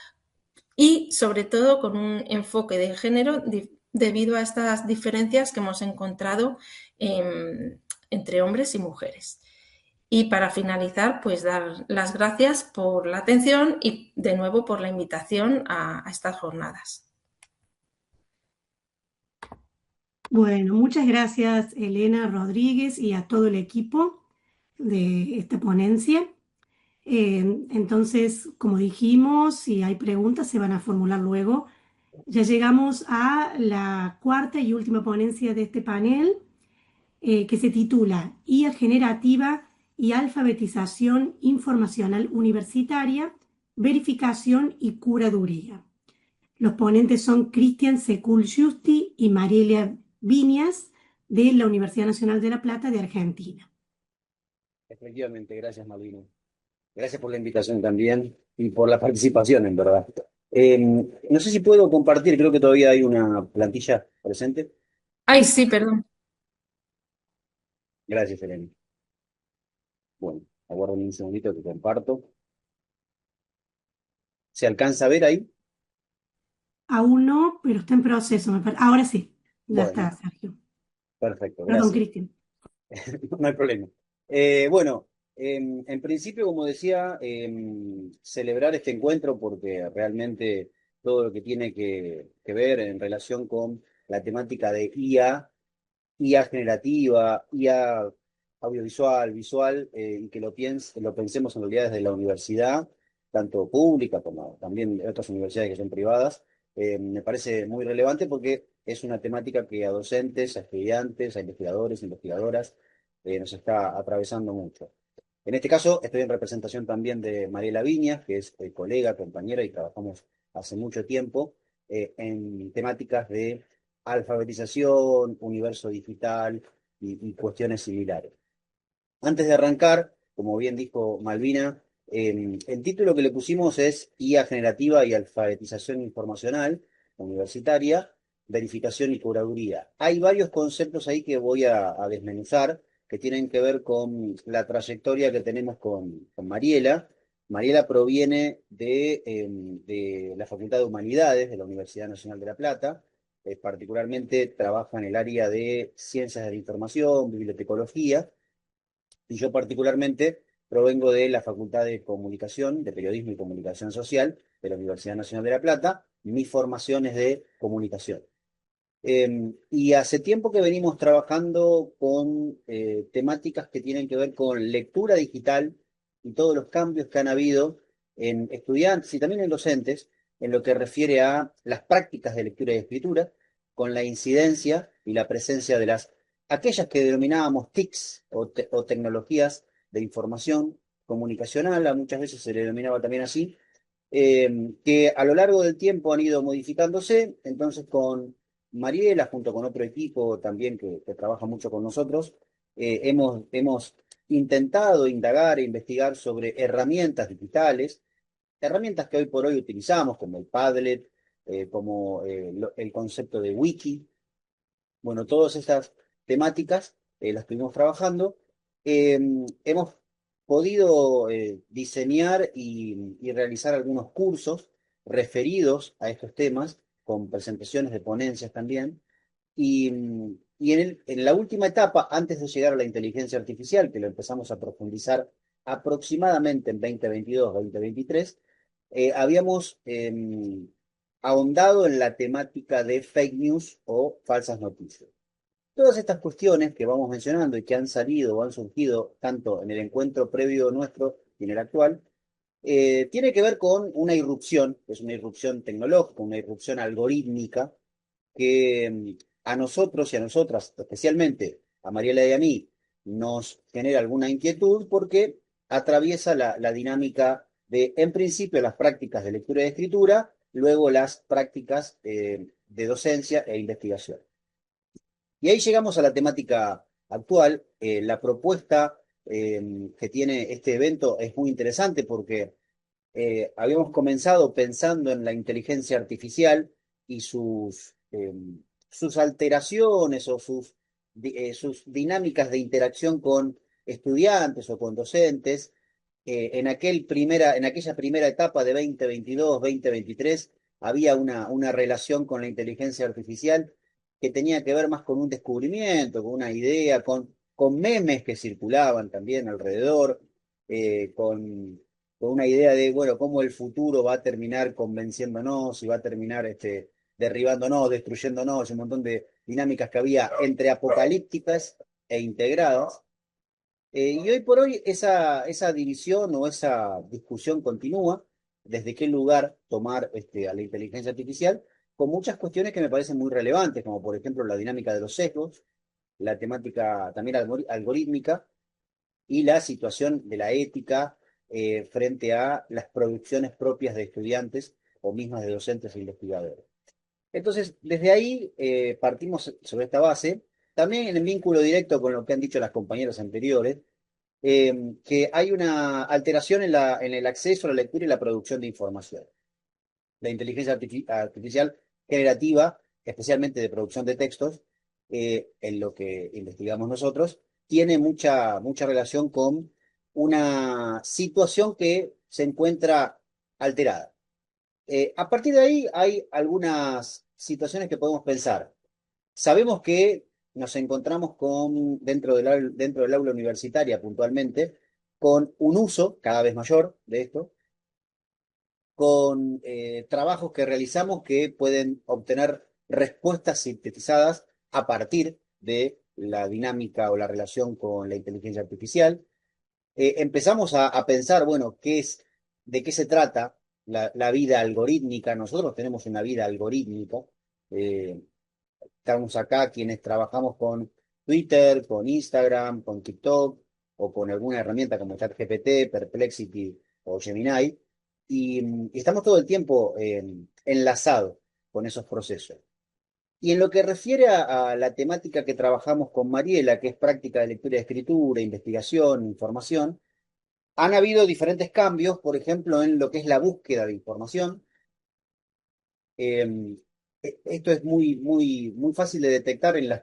G: y, sobre todo, con un enfoque de género debido a estas diferencias que hemos encontrado entre hombres y mujeres. Y para finalizar, pues dar las gracias por la atención y de nuevo por la invitación a estas jornadas.
B: Bueno, muchas gracias Elena Rodríguez y a todo el equipo de esta ponencia. Entonces, como dijimos, si hay preguntas se van a formular luego. Ya llegamos a la cuarta y última ponencia de este panel, que se titula IA generativa y alfabetización informacional universitaria, verificación y curaduría. Los ponentes son Cristian Secul Justi y Mariela Viñas de la Universidad Nacional de La Plata de Argentina.
H: Efectivamente, gracias Malvina. Gracias por la invitación también y por la participación, en verdad. No sé si puedo compartir, creo que todavía hay una plantilla presente.
G: Ay, sí, perdón.
H: Gracias, Elena. Bueno, aguarden un segundito que comparto. ¿Se alcanza a ver ahí?
B: Aún no, pero está en proceso. Ahora sí, ya
H: Bueno,
B: está, Sergio.
H: perfecto,
B: Perdón,
H: gracias.
B: Cristian.
H: No hay problema. Bueno, en principio, como decía, celebrar este encuentro porque realmente todo lo que tiene que ver en relación con la temática de IA generativa, IA audiovisual, visual, y que lo pensemos en realidad desde la universidad, tanto pública como también de otras universidades que son privadas, me parece muy relevante porque es una temática que a docentes, a estudiantes, a investigadores, investigadoras, nos está atravesando mucho. En este caso, estoy en representación también de Mariela Viñas, que es colega, compañera, y trabajamos hace mucho tiempo en temáticas de alfabetización, universo digital y cuestiones similares. Antes de arrancar, como bien dijo Malvina, el título que le pusimos es IA generativa y alfabetización informacional universitaria, verificación y curaduría. Hay varios conceptos ahí que voy a desmenuzar que tienen que ver con la trayectoria que tenemos con Mariela. Mariela proviene de la Facultad de Humanidades de la Universidad Nacional de La Plata. Particularmente trabaja en el área de ciencias de la información, bibliotecología, y yo particularmente provengo de la Facultad de Comunicación, de Periodismo y Comunicación Social de la Universidad Nacional de La Plata. Mi formación es de comunicación. Y hace tiempo que venimos trabajando con temáticas que tienen que ver con lectura digital y todos los cambios que han habido en estudiantes y también en docentes en lo que refiere a las prácticas de lectura y escritura, con la incidencia y la presencia de aquellas que denominábamos TICs o tecnologías de información comunicacional, a muchas veces se le denominaba también así, que a lo largo del tiempo han ido modificándose. Entonces con Mariela, junto con otro equipo también que trabaja mucho con nosotros, hemos intentado indagar e investigar sobre herramientas digitales, herramientas que hoy por hoy utilizamos, como el Padlet, como el concepto de wiki. Bueno, todas estas temáticas las estuvimos trabajando. Hemos podido diseñar y realizar algunos cursos referidos a estos temas, con presentaciones de ponencias también. Y en la última etapa, antes de llegar a la inteligencia artificial, que lo empezamos a profundizar aproximadamente en 2022-2023, habíamos ahondado en la temática de fake news o falsas noticias. Todas estas cuestiones que vamos mencionando y que han salido o han surgido tanto en el encuentro previo nuestro tiene el actual, tiene que ver con una irrupción, que es una irrupción tecnológica, una irrupción algorítmica, que a nosotros y a nosotras, especialmente a Mariela y a mí, nos genera alguna inquietud porque atraviesa la dinámica de, en principio, las prácticas de lectura y de escritura, luego las prácticas de docencia e investigación. Y ahí llegamos a la temática actual. La propuesta que tiene este evento es muy interesante porque habíamos comenzado pensando en la inteligencia artificial y sus alteraciones o sus dinámicas de interacción con estudiantes o con docentes. En aquella primera etapa de 2022, 2023, había una relación con la inteligencia artificial que tenía que ver más con un descubrimiento, con una idea, con memes que circulaban también alrededor, con una idea de, bueno, cómo el futuro va a terminar convenciéndonos y va a terminar derribándonos, destruyéndonos, un montón de dinámicas que había entre apocalípticas e integradas. Y hoy por hoy esa división o esa discusión continúa, desde qué lugar tomar a la inteligencia artificial, con muchas cuestiones que me parecen muy relevantes, como por ejemplo la dinámica de los sesgos, la temática también algorítmica y la situación de la ética frente a las producciones propias de estudiantes o mismas de docentes e investigadores. Entonces, desde ahí partimos sobre esta base, también en vínculo directo con lo que han dicho las compañeras anteriores, que hay una alteración en el acceso a la lectura y la producción de información. La inteligencia artificial generativa, especialmente de producción de textos, en lo que investigamos nosotros, tiene mucha relación con una situación que se encuentra alterada. A partir de ahí hay algunas situaciones que podemos pensar. Sabemos que nos encontramos dentro del aula universitaria puntualmente, con un uso cada vez mayor de esto, con trabajos que realizamos que pueden obtener respuestas sintetizadas a partir de la dinámica o la relación con la inteligencia artificial. Empezamos a pensar, bueno, de qué se trata la vida algorítmica. Nosotros tenemos una vida algorítmica. Estamos acá quienes trabajamos con Twitter, con Instagram, con TikTok o con alguna herramienta como ChatGPT, Perplexity o Gemini, y estamos todo el tiempo enlazados con esos procesos. Y en lo que refiere a la temática que trabajamos con Mariela, que es práctica de lectura y escritura, investigación, información, han habido diferentes cambios, por ejemplo, en lo que es la búsqueda de información. Esto es muy fácil de detectar en los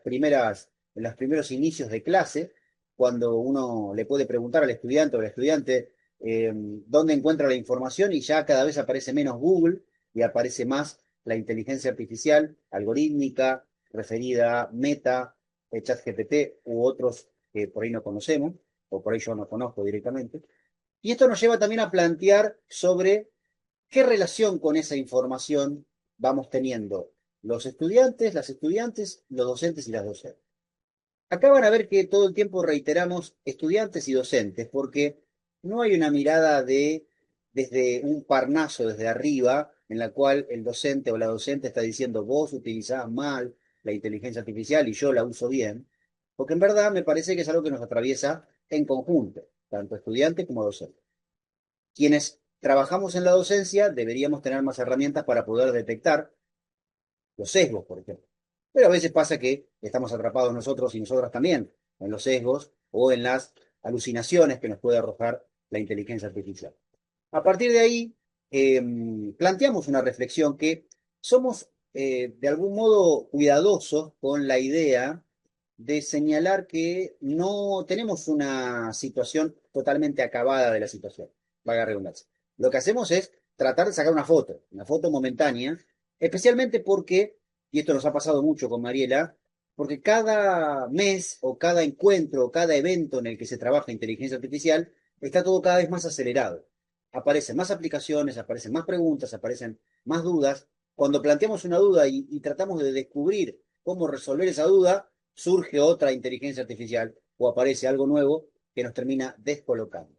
H: primeros inicios de clase, cuando uno le puede preguntar al estudiante o al estudiante dónde encuentra la información, y ya cada vez aparece menos Google y aparece más la inteligencia artificial, algorítmica, referida a Meta, ChatGPT u otros que por ahí no conocemos, o por ahí yo no conozco directamente. Y esto nos lleva también a plantear sobre qué relación con esa información vamos teniendo los estudiantes, las estudiantes, los docentes y las docentes. Acá van a ver que todo el tiempo reiteramos estudiantes y docentes, porque no hay una mirada desde un parnaso, desde arriba, en la cual el docente o la docente está diciendo vos utilizás mal la inteligencia artificial y yo la uso bien, porque en verdad me parece que es algo que nos atraviesa en conjunto, tanto estudiantes como docentes. Quienes trabajamos en la docencia deberíamos tener más herramientas para poder detectar los sesgos, por ejemplo. Pero a veces pasa que estamos atrapados nosotros y nosotras también en los sesgos o en las alucinaciones que nos puede arrojar la inteligencia artificial. A partir de ahí, planteamos una reflexión que somos de algún modo cuidadosos con la idea de señalar que no tenemos una situación totalmente acabada de la situación, valga la redundancia. Lo que hacemos es tratar de sacar una foto momentánea, especialmente porque, y esto nos ha pasado mucho con Mariela, porque cada mes o cada encuentro o cada evento en el que se trabaja inteligencia artificial está todo cada vez más acelerado. Aparecen más aplicaciones, aparecen más preguntas, aparecen más dudas. Cuando planteamos una duda y tratamos de descubrir cómo resolver esa duda, surge otra inteligencia artificial o aparece algo nuevo que nos termina descolocando.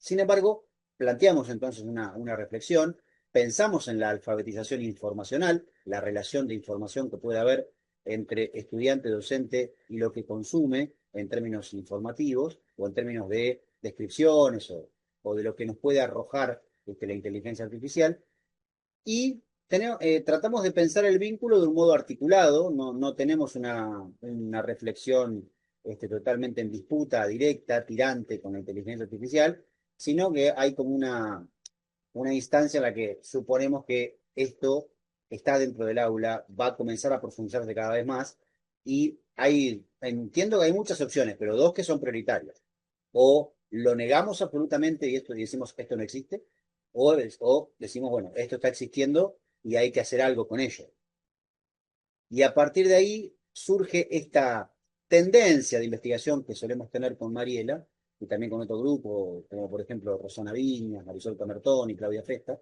H: Sin embargo, planteamos entonces una reflexión, pensamos en la alfabetización informacional, la relación de información que puede haber entre estudiante, docente y lo que consume en términos informativos o en términos de descripciones o de lo que nos puede arrojar la inteligencia artificial. Y tratamos de pensar el vínculo de un modo articulado, no tenemos una reflexión totalmente en disputa directa, tirante con la inteligencia artificial, sino que hay como una instancia en la que suponemos que esto está dentro del aula, va a comenzar a profundizarse cada vez más, y entiendo que hay muchas opciones, pero dos que son prioritarias. O lo negamos absolutamente y decimos esto no existe, o decimos, bueno, esto está existiendo y hay que hacer algo con ello. Y a partir de ahí surge esta tendencia de investigación que solemos tener con Mariela, y también con otro grupo, como por ejemplo Rosana Viñas, Marisol Camertón y Claudia Festa,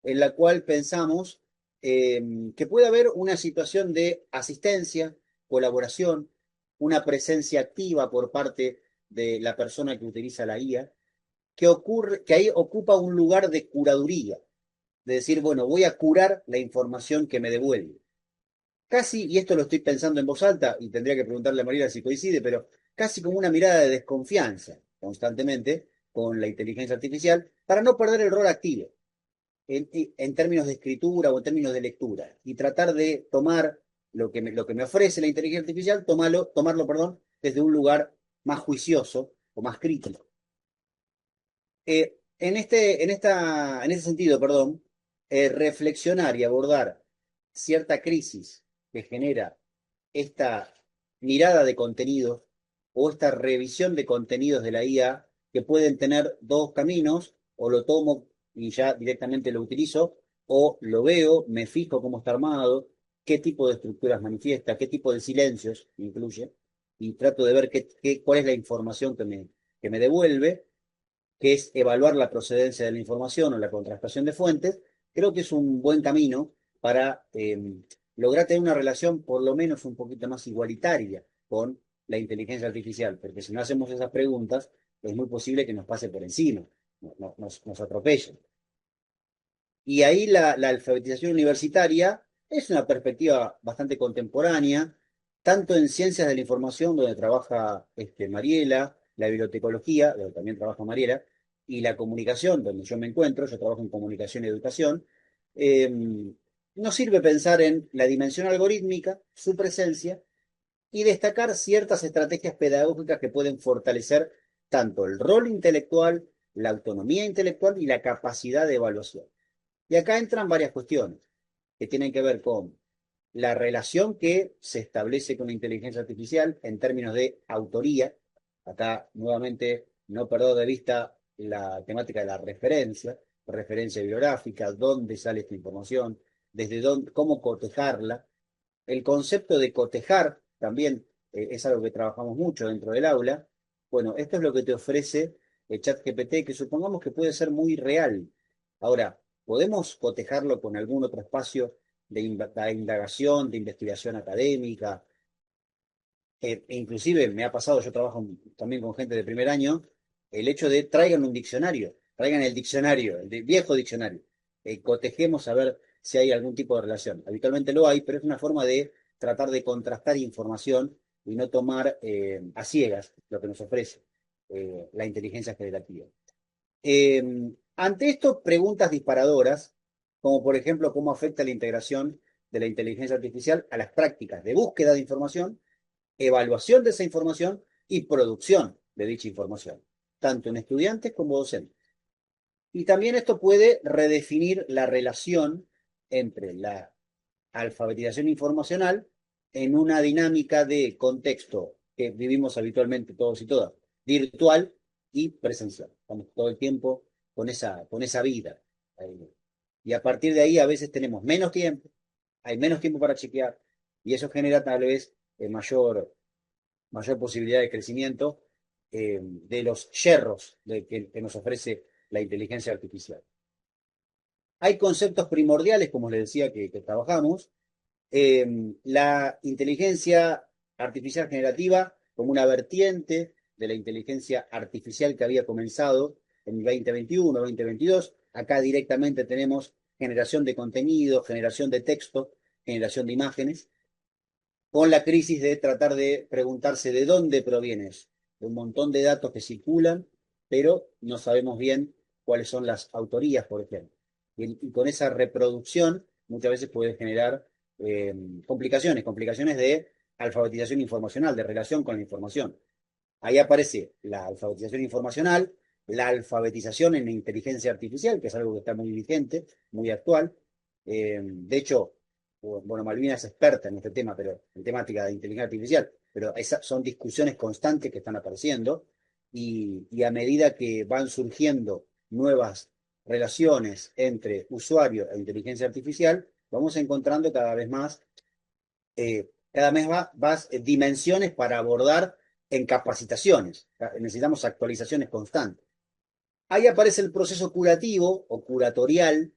H: en la cual pensamos que puede haber una situación de asistencia, colaboración, una presencia activa por parte de la persona que utiliza la IA, que ahí ocupa un lugar de curaduría, de decir, bueno, voy a curar la información que me devuelve. Casi, y esto lo estoy pensando en voz alta, y tendría que preguntarle a Mariela si coincide, pero casi como una mirada de desconfianza constantemente con la inteligencia artificial para no perder el rol activo en términos de escritura o en términos de lectura, y tratar de tomar lo que me ofrece la inteligencia artificial, tomarlo, desde un lugar más juicioso o más crítico. En ese sentido, reflexionar y abordar cierta crisis que genera esta mirada de contenidos o esta revisión de contenidos de la IA, que pueden tener dos caminos: o lo tomo y ya directamente lo utilizo, o lo veo, me fijo cómo está armado, qué tipo de estructuras manifiesta, qué tipo de silencios incluye, y trato de ver cuál es la información que me devuelve, que es evaluar la procedencia de la información o la contrastación de fuentes. Creo que es un buen camino para lograr tener una relación por lo menos un poquito más igualitaria con la inteligencia artificial, porque si no hacemos esas preguntas, es muy posible que nos pase por encima, nos atropellen. Y ahí la alfabetización universitaria es una perspectiva bastante contemporánea, tanto en ciencias de la información, donde trabaja Mariela, la bibliotecología, donde también trabaja Mariela, y la comunicación, donde yo me encuentro, yo trabajo en comunicación y educación. Nos sirve pensar en la dimensión algorítmica, su presencia, y destacar ciertas estrategias pedagógicas que pueden fortalecer tanto el rol intelectual, la autonomía intelectual y la capacidad de evaluación. Y acá entran varias cuestiones que tienen que ver con la relación que se establece con la inteligencia artificial en términos de autoría. Acá, nuevamente, no perder de vista la temática de la referencia bibliográfica, dónde sale esta información, desde dónde, cómo cotejarla. El concepto de cotejar también es algo que trabajamos mucho dentro del aula. Bueno, esto es lo que te ofrece el ChatGPT, que supongamos que puede ser muy real. Ahora, ¿podemos cotejarlo con algún otro espacio de indagación, de investigación académica? Inclusive me ha pasado, yo trabajo también con gente de primer año, el hecho de traigan un diccionario, traigan el diccionario, el viejo diccionario, cotejemos a ver si hay algún tipo de relación. Habitualmente lo hay, pero es una forma de tratar de contrastar información y no tomar a ciegas lo que nos ofrece la inteligencia generativa. Ante esto, preguntas disparadoras, como por ejemplo, cómo afecta la integración de la inteligencia artificial a las prácticas de búsqueda de información, evaluación de esa información y producción de dicha información, tanto en estudiantes como docentes. Y también esto puede redefinir la relación entre la alfabetización informacional en una dinámica de contexto que vivimos habitualmente todos y todas, virtual y presencial. Estamos todo el tiempo con esa vida. Y a partir de ahí a veces tenemos menos tiempo, hay menos tiempo para chequear, y eso genera tal vez mayor posibilidad de crecimiento de los yerros que nos ofrece la inteligencia artificial. Hay conceptos primordiales, como les decía, que trabajamos. La inteligencia artificial generativa como una vertiente de la inteligencia artificial que había comenzado en el 2021, 2022. Acá directamente tenemos generación de contenido, generación de texto, generación de imágenes, con la crisis de tratar de preguntarse de dónde proviene eso. De un montón de datos que circulan, pero no sabemos bien cuáles son las autorías, por ejemplo. Y con esa reproducción muchas veces puede generar complicaciones de alfabetización informacional, de relación con la información. Ahí aparece la alfabetización informacional, la alfabetización en la inteligencia artificial, que es algo que está muy vigente, muy actual. De hecho, bueno, Malvina es experta en este tema, pero en temática de inteligencia artificial, pero esas son discusiones constantes que están apareciendo y a medida que van surgiendo nuevas relaciones entre usuario e inteligencia artificial, vamos encontrando cada vez más dimensiones para abordar en capacitaciones. Necesitamos actualizaciones constantes. Ahí aparece el proceso curativo o curatorial,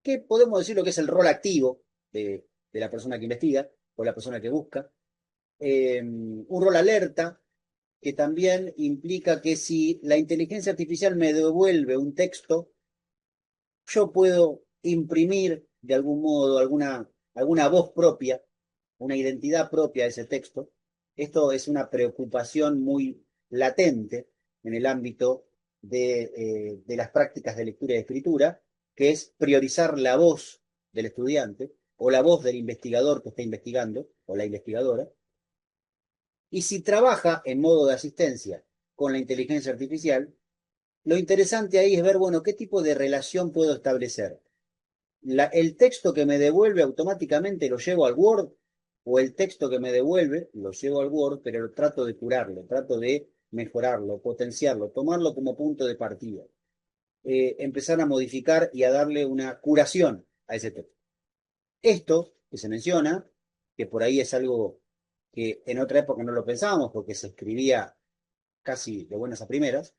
H: que podemos decir lo que es el rol activo de la persona que investiga o la persona que busca. Un rol alerta, que también implica que si la inteligencia artificial me devuelve un texto, yo puedo imprimir de algún modo alguna voz propia, una identidad propia a ese texto. Esto es una preocupación muy latente en el ámbito de las prácticas de lectura y de escritura, que es priorizar la voz del estudiante o la voz del investigador que está investigando o la investigadora. Y si trabaja en modo de asistencia con la inteligencia artificial, lo interesante ahí es ver, bueno, qué tipo de relación puedo establecer. El texto que me devuelve automáticamente lo llevo al Word, o el texto que me devuelve lo llevo al Word, pero lo trato de curarlo, trato de mejorarlo, potenciarlo, tomarlo como punto de partida. Empezar a modificar y a darle una curación a ese texto. Esto que se menciona, que por ahí es algo que en otra época no lo pensábamos porque se escribía casi de buenas a primeras,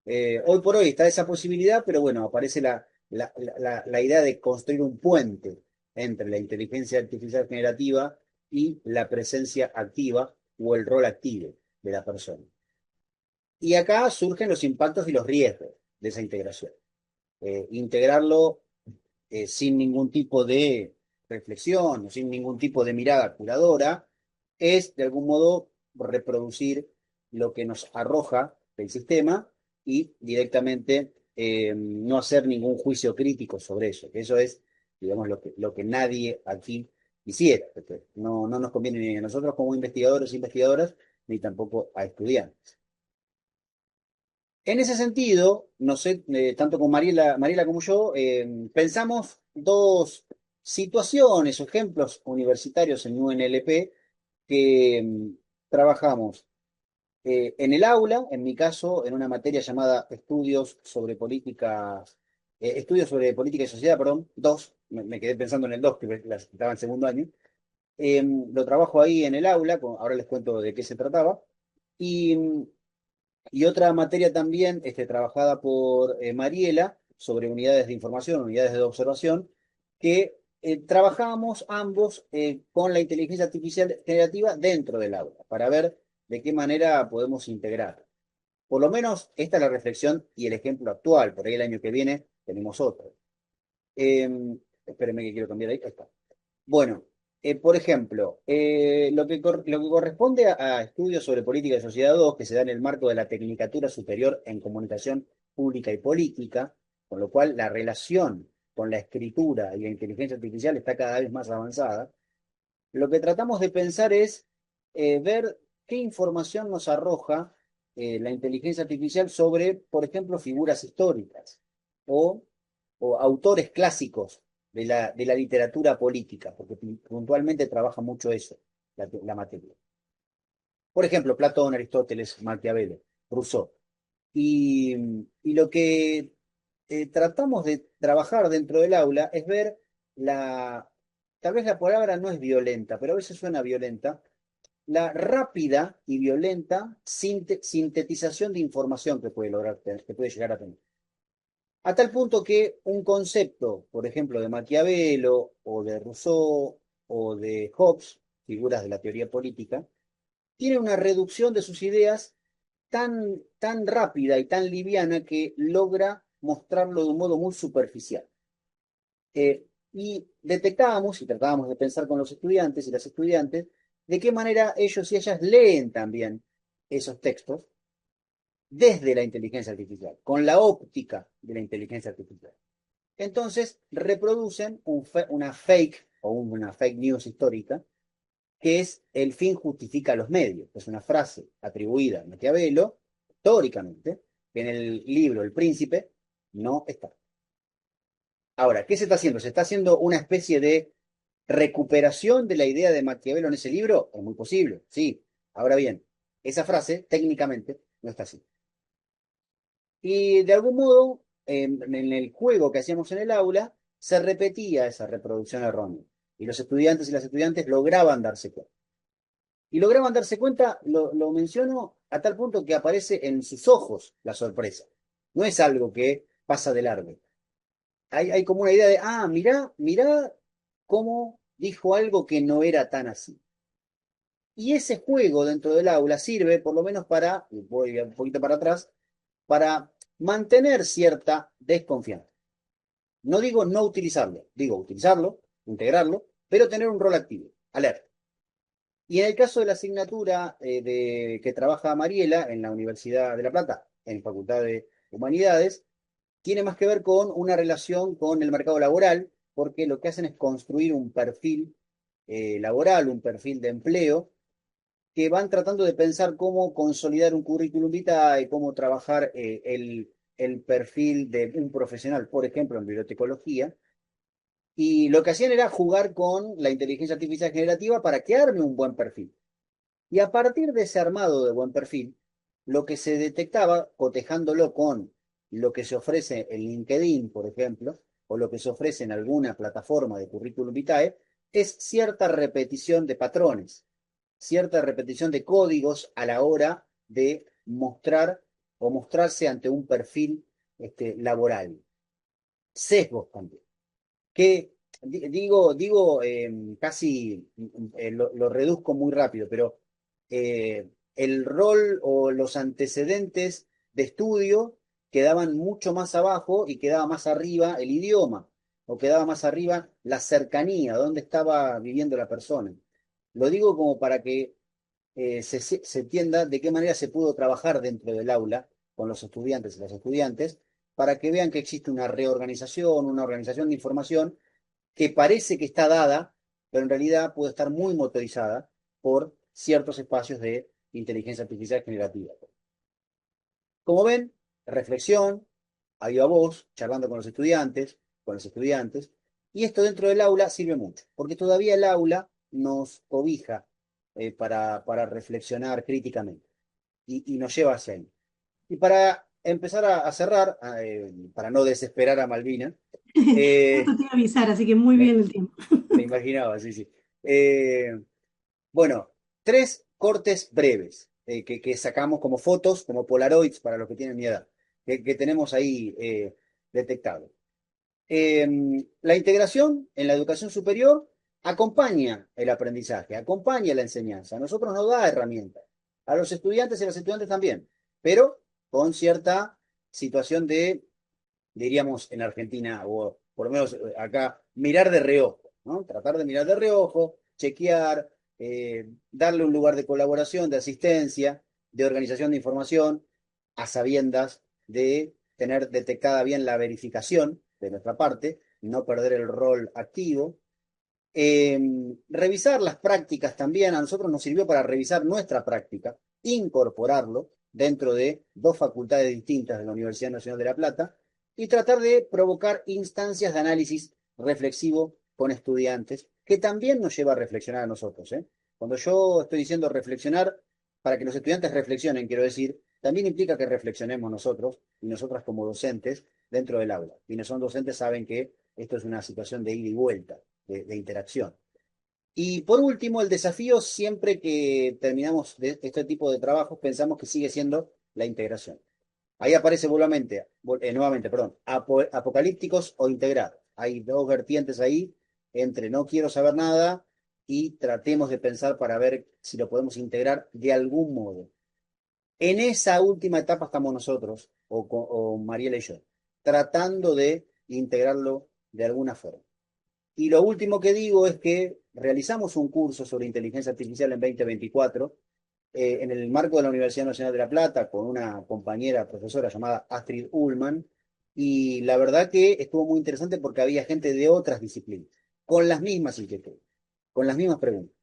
H: hoy por hoy está esa posibilidad, pero bueno, aparece la idea de construir un puente entre la inteligencia artificial generativa y la presencia activa o el rol activo de la persona. Y acá surgen los impactos y los riesgos de esa integración. Integrarlo sin ningún tipo de reflexión, sin ningún tipo de mirada curadora, es de algún modo reproducir lo que nos arroja el sistema y directamente no hacer ningún juicio crítico sobre eso. Eso es, digamos, lo que nadie aquí quisiera. No nos conviene ni a nosotros como investigadores e investigadoras, ni tampoco a estudiantes. En ese sentido, no sé, tanto con Mariela como yo, pensamos dos situaciones o ejemplos universitarios en UNLP que trabajamos en el aula, en mi caso, en una materia llamada Estudios sobre Política y Sociedad, perdón, 2, me quedé pensando en el 2, que estaba en segundo año. Lo trabajo ahí en el aula, ahora les cuento de qué se trataba. Y otra materia también trabajada por Mariela sobre unidades de información, unidades de observación, que trabajábamos ambos con la inteligencia artificial generativa dentro del aula, para ver de qué manera podemos integrar. Por lo menos esta es la reflexión y el ejemplo actual. Por ahí el año que viene tenemos otro. Espérenme que quiero cambiar ahí. Ahí está. Bueno, por ejemplo, lo que corresponde a estudios sobre política y sociedad 2, que se da en el marco de la Tecnicatura Superior en Comunicación Pública y Política, con lo cual la relación con la escritura y la inteligencia artificial está cada vez más avanzada, lo que tratamos de pensar es ver qué información nos arroja la inteligencia artificial sobre, por ejemplo, figuras históricas o autores clásicos de la literatura política, porque puntualmente trabaja mucho eso, la materia. Por ejemplo, Platón, Aristóteles, Maquiavelo, Rousseau. Y lo que tratamos de trabajar dentro del aula es ver tal vez la palabra no es violenta, pero a veces suena violenta, la rápida y violenta sintetización de información que puede llegar a tener. A tal punto que un concepto, por ejemplo, de Maquiavelo o de Rousseau o de Hobbes, figuras de la teoría política, tiene una reducción de sus ideas tan rápida y tan liviana que logra mostrarlo de un modo muy superficial. Y detectábamos y tratábamos de pensar con los estudiantes y las estudiantes de qué manera ellos y ellas leen también esos textos desde la inteligencia artificial, con la óptica de la inteligencia artificial. Entonces reproducen una fake o una fake news histórica, que es el fin justifica los medios. Es una frase atribuida a Maquiavelo, históricamente, que en el libro El Príncipe no está. Ahora, ¿qué se está haciendo? ¿Se está haciendo una especie de recuperación de la idea de Maquiavelo en ese libro? Es muy posible, sí. Ahora bien, esa frase técnicamente no está así. Y de algún modo, en el juego que hacíamos en el aula, se repetía esa reproducción errónea. Y los estudiantes y las estudiantes lograban darse cuenta. Y lograban darse cuenta, lo menciono a tal punto que aparece en sus ojos la sorpresa. No es algo que pasa de largo. Hay como una idea de, mirá cómo dijo algo que no era tan así. Y ese juego dentro del aula sirve, por lo menos para, voy un poquito para atrás, para mantener cierta desconfianza. No digo no utilizarlo, digo utilizarlo, integrarlo, pero tener un rol activo, alerta. Y en el caso de la asignatura que trabaja Mariela en la Universidad de La Plata, en Facultad de Humanidades, tiene más que ver con una relación con el mercado laboral, porque lo que hacen es construir un perfil laboral, un perfil de empleo, que van tratando de pensar cómo consolidar un currículum vitae, cómo trabajar el perfil de un profesional, por ejemplo, en bibliotecología. Y lo que hacían era jugar con la inteligencia artificial generativa para que arme un buen perfil. Y a partir de ese armado de buen perfil, lo que se detectaba, cotejándolo con lo que se ofrece en LinkedIn, por ejemplo, o lo que se ofrece en alguna plataforma de currículum vitae, es cierta repetición de patrones, cierta repetición de códigos a la hora de mostrar o mostrarse ante un perfil laboral. Sesgos también. Que casi lo reduzco muy rápido, pero el rol o los antecedentes de estudio quedaban mucho más abajo y quedaba más arriba el idioma, o quedaba más arriba la cercanía, dónde estaba viviendo la persona. Lo digo como para que se entienda de qué manera se pudo trabajar dentro del aula con los estudiantes y las estudiantes, para que vean que existe una reorganización, una organización de información que parece que está dada, pero en realidad puede estar muy motorizada por ciertos espacios de inteligencia artificial generativa. Como ven, reflexión, a viva voz, charlando con los estudiantes, y esto dentro del aula sirve mucho, porque todavía el aula nos cobija para reflexionar críticamente y nos lleva hacia ahí. Y para empezar a cerrar, para no desesperar a Malvina,
B: Justo te iba a avisar, así que muy bien el tiempo.
H: me imaginaba, sí, sí. Bueno, 3 cortes breves que sacamos como fotos, como Polaroids para los que tienen mi edad, que tenemos ahí detectado. La integración en la educación superior acompaña el aprendizaje, acompaña la enseñanza. A nosotros nos da herramientas, a los estudiantes y a las estudiantes también, pero con cierta situación de, diríamos en Argentina, o por lo menos acá, mirar de reojo, ¿no? Tratar de mirar de reojo, chequear, darle un lugar de colaboración, de asistencia, de organización de información, a sabiendas de tener detectada bien la verificación de nuestra parte, no perder el rol activo. Revisar las prácticas también, a nosotros nos sirvió para revisar nuestra práctica, incorporarlo dentro de 2 facultades distintas de la Universidad Nacional de La Plata y tratar de provocar instancias de análisis reflexivo con estudiantes, que también nos lleva a reflexionar a nosotros, ¿eh? Cuando yo estoy diciendo reflexionar, para que los estudiantes reflexionen, quiero decir, también implica que reflexionemos nosotros y nosotras como docentes dentro del aula. Quienes son docentes saben que esto es una situación de ida y vuelta, de interacción. Y por último, el desafío siempre que terminamos de este tipo de trabajos, pensamos que sigue siendo la integración. Ahí aparece nuevamente, apocalípticos o integrados. Hay 2 vertientes ahí entre no quiero saber nada y tratemos de pensar para ver si lo podemos integrar de algún modo. En esa última etapa estamos nosotros, o Mariela y yo, tratando de integrarlo de alguna forma. Y lo último que digo es que realizamos un curso sobre inteligencia artificial en 2024 en el marco de la Universidad Nacional de La Plata con una compañera profesora llamada Astrid Ullman, y la verdad que estuvo muy interesante porque había gente de otras disciplinas, con las mismas inquietudes, con las mismas preguntas.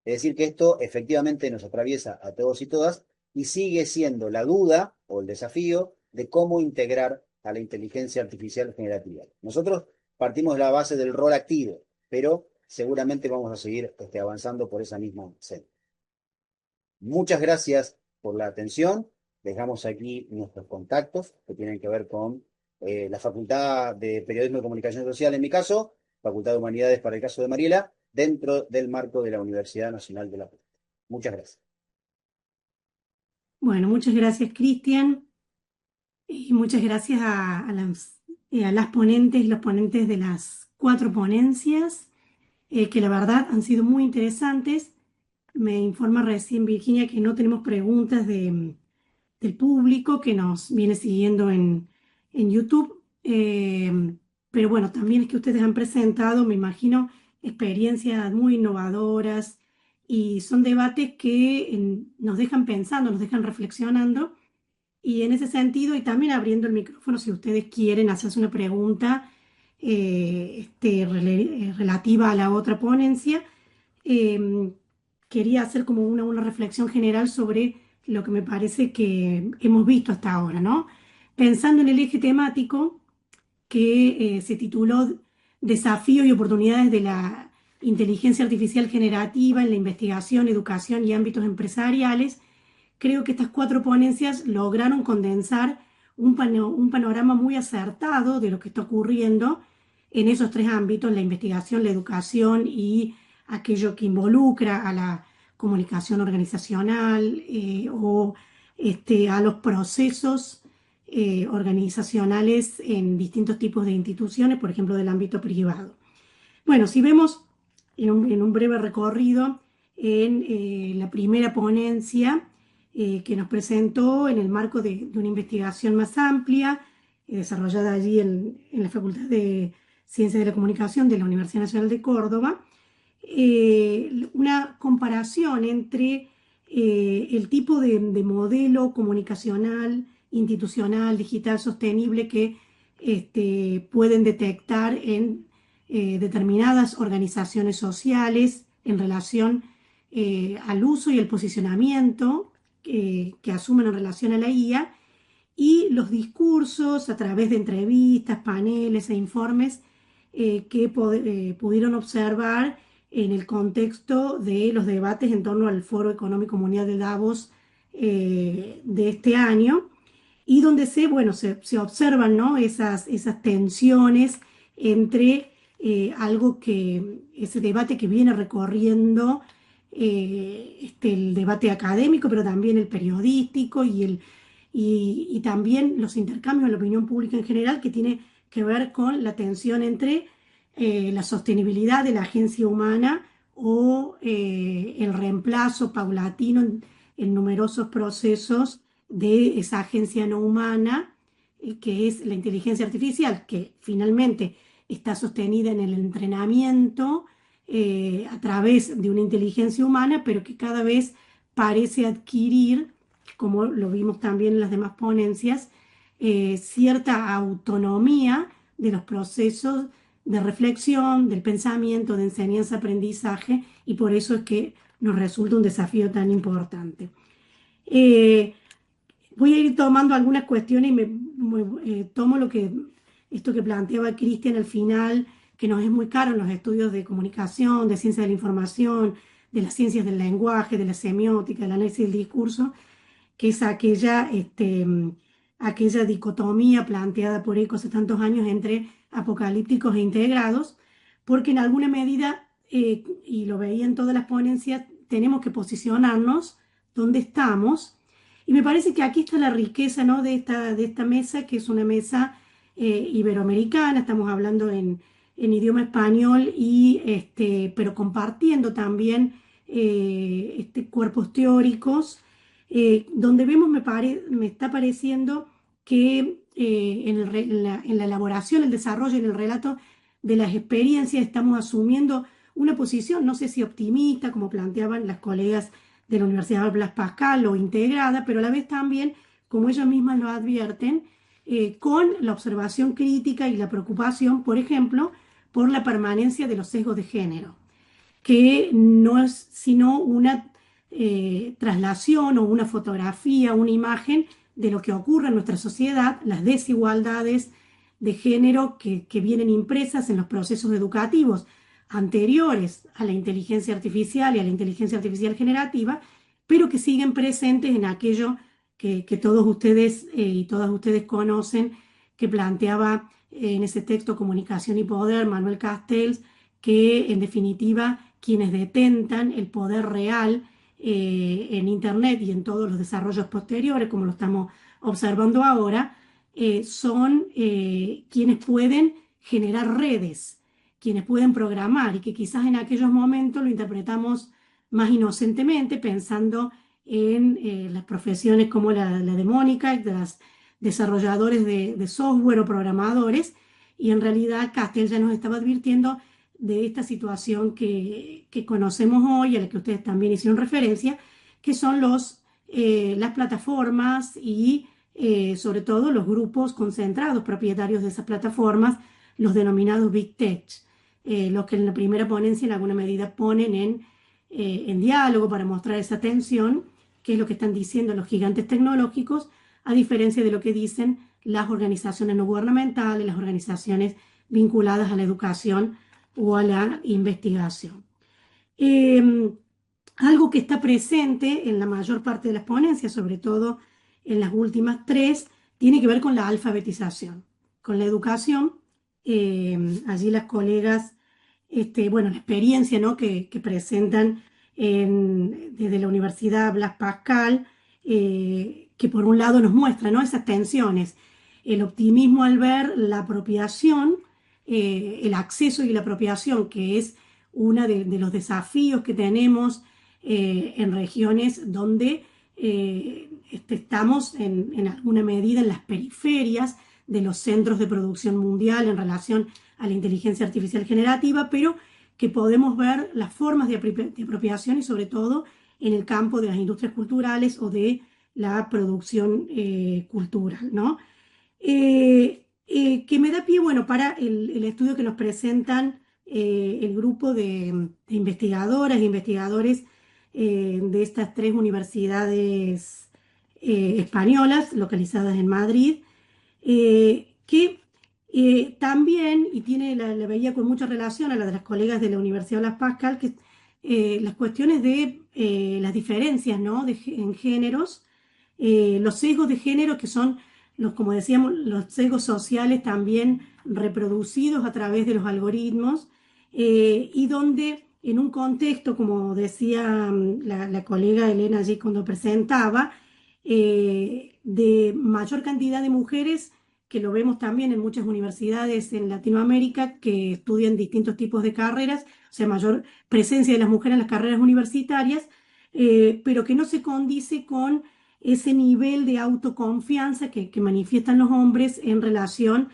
H: Es decir, que esto efectivamente nos atraviesa a todos y todas y sigue siendo la duda o el desafío de cómo integrar a la inteligencia artificial generativa. Nosotros partimos de la base del rol activo, pero seguramente vamos a seguir avanzando por esa misma senda. Muchas gracias por la atención. Dejamos aquí nuestros contactos que tienen que ver con la Facultad de Periodismo y Comunicación Social, en mi caso, Facultad de Humanidades para el caso de Mariela, dentro del marco de la Universidad Nacional de La Plata. Muchas gracias.
B: Bueno, muchas gracias, Cristian, y muchas gracias a las ponentes y los ponentes de las 4 ponencias, que la verdad han sido muy interesantes. Me informa recién Virginia que no tenemos preguntas del público que nos viene siguiendo en YouTube. Pero bueno, también es que ustedes han presentado, me imagino, experiencias muy innovadoras y son debates que nos dejan pensando, nos dejan reflexionando. Y en ese sentido, y también abriendo el micrófono, si ustedes quieren hacerse una pregunta relativa a la otra ponencia, eh, quería hacer como una reflexión general sobre lo que me parece que hemos visto hasta ahora, ¿no? Pensando en el eje temático que se tituló Desafíos y oportunidades de la inteligencia artificial generativa en la investigación, educación y ámbitos empresariales, creo que estas 4 ponencias lograron condensar un panorama muy acertado de lo que está ocurriendo en esos 3 ámbitos: la investigación, la educación y aquello que involucra a la comunicación organizacional o a los procesos organizacionales en distintos tipos de instituciones, por ejemplo, del ámbito privado. Bueno, si vemos en un breve recorrido en la primera ponencia que nos presentó en el marco de una investigación más amplia, desarrollada allí en la Facultad de Ciencias de la Comunicación de la Universidad Nacional de Córdoba, una comparación entre el tipo de modelo comunicacional, institucional, digital sostenible que pueden detectar en determinadas organizaciones sociales en relación al uso y el posicionamiento que asumen en relación a la IA, y los discursos a través de entrevistas, paneles e informes que pudieron observar en el contexto de los debates en torno al Foro Económico Mundial de Davos de este año, y donde se observan, ¿no?, esas tensiones entre ese debate que viene recorriendo el debate académico, pero también el periodístico y también los intercambios en la opinión pública en general, que tiene que ver con la tensión entre la sostenibilidad de la agencia humana o el reemplazo paulatino en numerosos procesos de esa agencia no humana, que es la inteligencia artificial, que finalmente está sostenida en el entrenamiento a través de una inteligencia humana, pero que cada vez parece adquirir, como lo vimos también en las demás ponencias, cierta autonomía de los procesos de reflexión, del pensamiento, de enseñanza-aprendizaje, y por eso es que nos resulta un desafío tan importante. Voy a ir tomando algunas cuestiones y tomo esto que planteaba Cristian al final, que nos es muy caro en los estudios de comunicación, de ciencia de la información, de las ciencias del lenguaje, de la semiótica, del análisis del discurso, que es aquella dicotomía planteada por Eco hace tantos años entre apocalípticos e integrados, porque en alguna medida, y lo veía en todas las ponencias, tenemos que posicionarnos donde estamos, y me parece que aquí está la riqueza, ¿no?, de esta mesa, que es una mesa iberoamericana. Estamos hablando en idioma español, pero compartiendo también cuerpos teóricos donde vemos, me está pareciendo que en la elaboración, el desarrollo, en el relato de las experiencias estamos asumiendo una posición, no sé si optimista, como planteaban las colegas de la Universidad Blas Pascal, o integrada, pero a la vez también, como ellas mismas lo advierten, con la observación crítica y la preocupación, por ejemplo, por la permanencia de los sesgos de género, que no es sino una traslación o una fotografía, una imagen de lo que ocurre en nuestra sociedad, las desigualdades de género que vienen impresas en los procesos educativos anteriores a la inteligencia artificial y a la inteligencia artificial generativa, pero que siguen presentes en aquello que todos ustedes y todas ustedes conocen, que planteaba en ese texto Comunicación y Poder, Manuel Castells, que en definitiva quienes detentan el poder real en Internet y en todos los desarrollos posteriores, como lo estamos observando ahora, son quienes pueden generar redes, quienes pueden programar, y que quizás en aquellos momentos lo interpretamos más inocentemente, pensando en las profesiones como la de Mónica, de los desarrolladores de software o programadores, y en realidad Castel ya nos estaba advirtiendo de esta situación que conocemos hoy, a la que ustedes también hicieron referencia, que son las plataformas y sobre todo los grupos concentrados propietarios de esas plataformas, los denominados Big Tech, los que en la primera ponencia en alguna medida ponen en diálogo para mostrar esa tensión, que es lo que están diciendo los gigantes tecnológicos, a diferencia de lo que dicen las organizaciones no gubernamentales, las organizaciones vinculadas a la educación o a la investigación. Algo que está presente en la mayor parte de las ponencias, sobre todo en las últimas tres, tiene que ver con la alfabetización, con la educación. Allí las colegas, bueno, la experiencia, ¿no?, que presentan desde la Universidad Blas Pascal, que por un lado nos muestra, ¿no?, esas tensiones, el optimismo al ver la apropiación, el acceso y la apropiación, que es uno de los desafíos que tenemos en regiones donde estamos en alguna medida en las periferias de los centros de producción mundial en relación a la inteligencia artificial generativa, pero que podemos ver las formas de apropiación y sobre todo en el campo de las industrias culturales o de la producción cultural, ¿no? Que me da pie, bueno, para el estudio que nos presentan el grupo de investigadoras e investigadores de estas tres universidades españolas localizadas en Madrid, que también, y la veía con mucha relación a la de las colegas de la Universidad Blas Pascal, que las cuestiones de las diferencias, ¿no?, en géneros, los sesgos de género, que son como decíamos, los sesgos sociales también reproducidos a través de los algoritmos, y donde en un contexto, como decía la colega Elena allí cuando presentaba, de mayor cantidad de mujeres, que lo vemos también en muchas universidades en Latinoamérica que estudian distintos tipos de carreras, o sea, mayor presencia de las mujeres en las carreras universitarias, pero que no se condice con ese nivel de autoconfianza que manifiestan los hombres en relación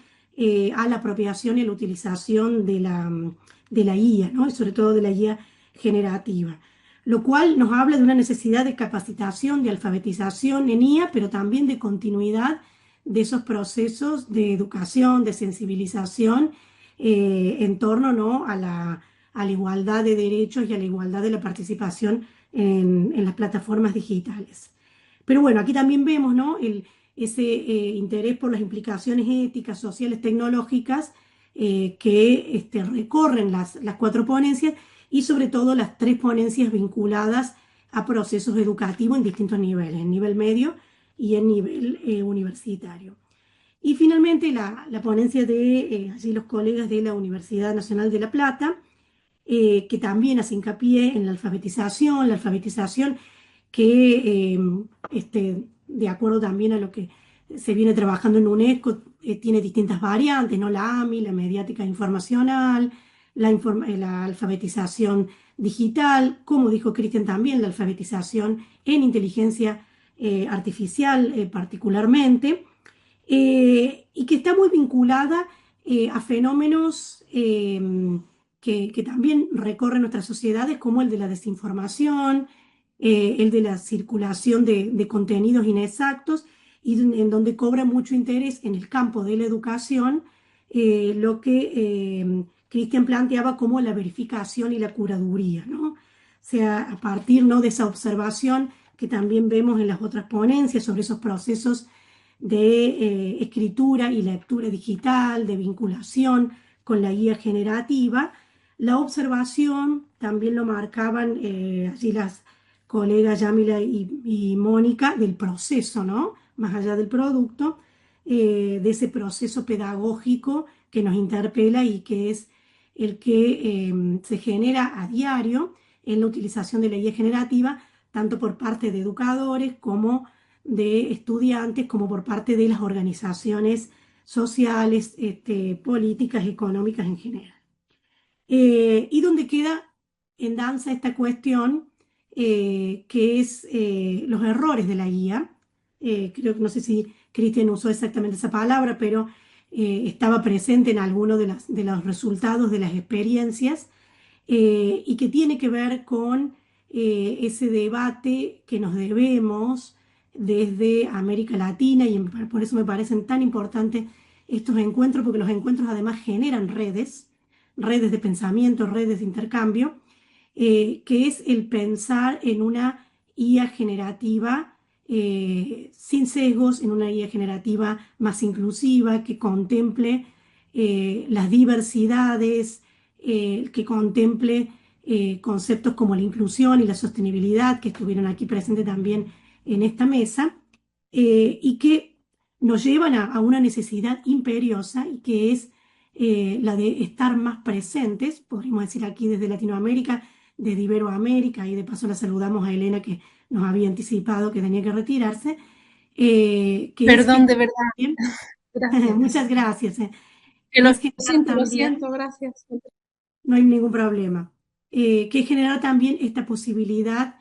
B: a la apropiación y la utilización de la IA, ¿no?, y sobre todo de la IA generativa. Lo cual nos habla de una necesidad de capacitación, de alfabetización en IA, pero también de continuidad de esos procesos de educación, de sensibilización en torno, ¿no?, a la igualdad de derechos y a la igualdad de la participación en las plataformas digitales. Pero bueno, aquí también vemos, ¿no?, ese interés por las implicaciones éticas, sociales, tecnológicas que recorren las cuatro ponencias, y sobre todo las tres ponencias vinculadas a procesos educativos en distintos niveles, en nivel medio y en nivel universitario. Y finalmente la ponencia de allí los colegas de la Universidad Nacional de La Plata, que también hace hincapié en la alfabetización que, de acuerdo también a lo que se viene trabajando en UNESCO, tiene distintas variantes, ¿no?, la AMI, la mediática informacional, la alfabetización digital, como dijo Cristian también, la alfabetización en inteligencia artificial particularmente, y que está muy vinculada a fenómenos que también recorren nuestras sociedades, como el de la desinformación, el de la circulación de contenidos inexactos, y en donde cobra mucho interés en el campo de la educación lo que Cristian planteaba como la verificación y la curaduría, ¿no? O sea, a partir, ¿no?, de esa observación que también vemos en las otras ponencias sobre esos procesos de escritura y lectura digital, de vinculación con la guía generativa. La observación también lo marcaban allí las colegas Yamila y Mónica, del proceso, ¿no? Más allá del producto, de ese proceso pedagógico que nos interpela y que es el que se genera a diario en la utilización de la guía generativa, tanto por parte de educadores como de estudiantes, como por parte de las organizaciones sociales, políticas, económicas en general. Y donde queda en danza esta cuestión que es los errores de la guía. Creo que no sé si Cristian usó exactamente esa palabra, pero estaba presente en alguno de los resultados de las experiencias, y que tiene que ver con ese debate que nos debemos desde América Latina, y por eso me parecen tan importantes estos encuentros, porque los encuentros además generan redes de pensamiento, redes de intercambio, que es el pensar en una IA generativa sin sesgos, en una IA generativa más inclusiva, que contemple las diversidades, que contemple conceptos como la inclusión y la sostenibilidad, que estuvieron aquí presentes también en esta mesa, y que nos llevan a una necesidad imperiosa, y que es la de estar más presentes, podríamos decir aquí desde Latinoamérica, desde Iberoamérica, y de paso la saludamos a Elena, que nos había anticipado que tenía que retirarse, que
G: Perdón,
B: es
G: de verdad.
B: también,
G: Gracias.
B: muchas gracias,
G: Que
B: es generar
G: lo
B: también,
G: siento, gracias.
B: no hay ningún problema, que generar también esta posibilidad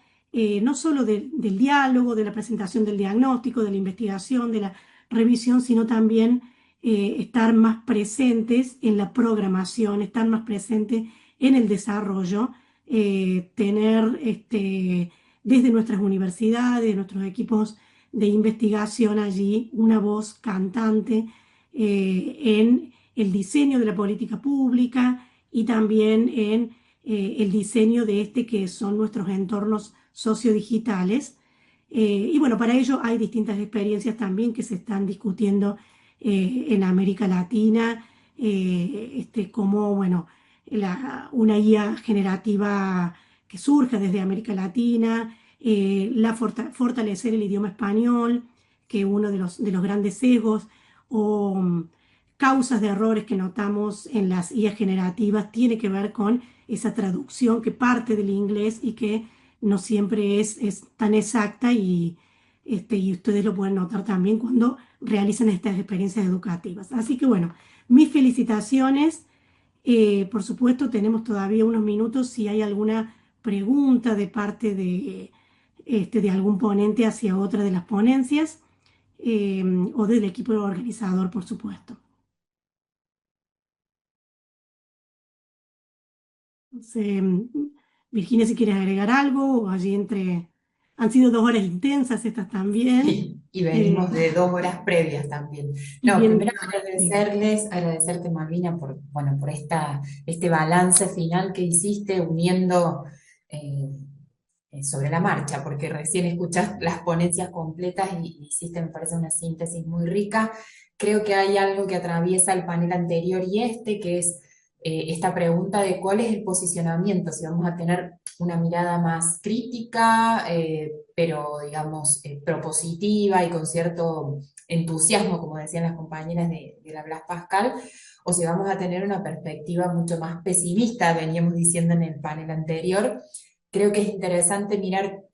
B: no solo del diálogo, de la presentación del diagnóstico, de la investigación, de la revisión, sino también estar más presentes en la programación, estar más presentes en el desarrollo, tener desde nuestras universidades, nuestros equipos de investigación allí, una voz cantante en el diseño de la política pública, y también en el diseño de que son nuestros entornos sociodigitales. Y bueno, para ello hay distintas experiencias también que se están discutiendo en América Latina, como, bueno, una guía generativa que surja desde América Latina, fortalecer el idioma español, que uno de los grandes sesgos o causas de errores que notamos en las IAs generativas tiene que ver con esa traducción que parte del inglés y que no siempre es tan exacta, y ustedes lo pueden notar también cuando realizan estas experiencias educativas. Así que bueno, mis felicitaciones. Por supuesto, tenemos todavía unos minutos si hay alguna pregunta de parte de algún ponente hacia otra de las ponencias, o del equipo organizador, por supuesto. No sé, Virginia, si quieres agregar algo, o allí han sido 2 horas intensas estas también.
A: Sí, y venimos de 2 horas previas también.
B: Y
A: No,
B: bien,
A: primero agradecerte, Malvina, por este balance final que hiciste uniendo eh, sobre la marcha, porque recién escuchaste las ponencias completas y hiciste, me parece, una síntesis muy rica. Creo que hay algo que atraviesa el panel anterior y que es esta pregunta de cuál es el posicionamiento, si vamos a tener una mirada más crítica, pero digamos propositiva y con cierto entusiasmo, como decían las compañeras de la Blas Pascal, o si vamos a tener una perspectiva mucho más pesimista, veníamos diciendo en el panel anterior. Creo que es interesante mirar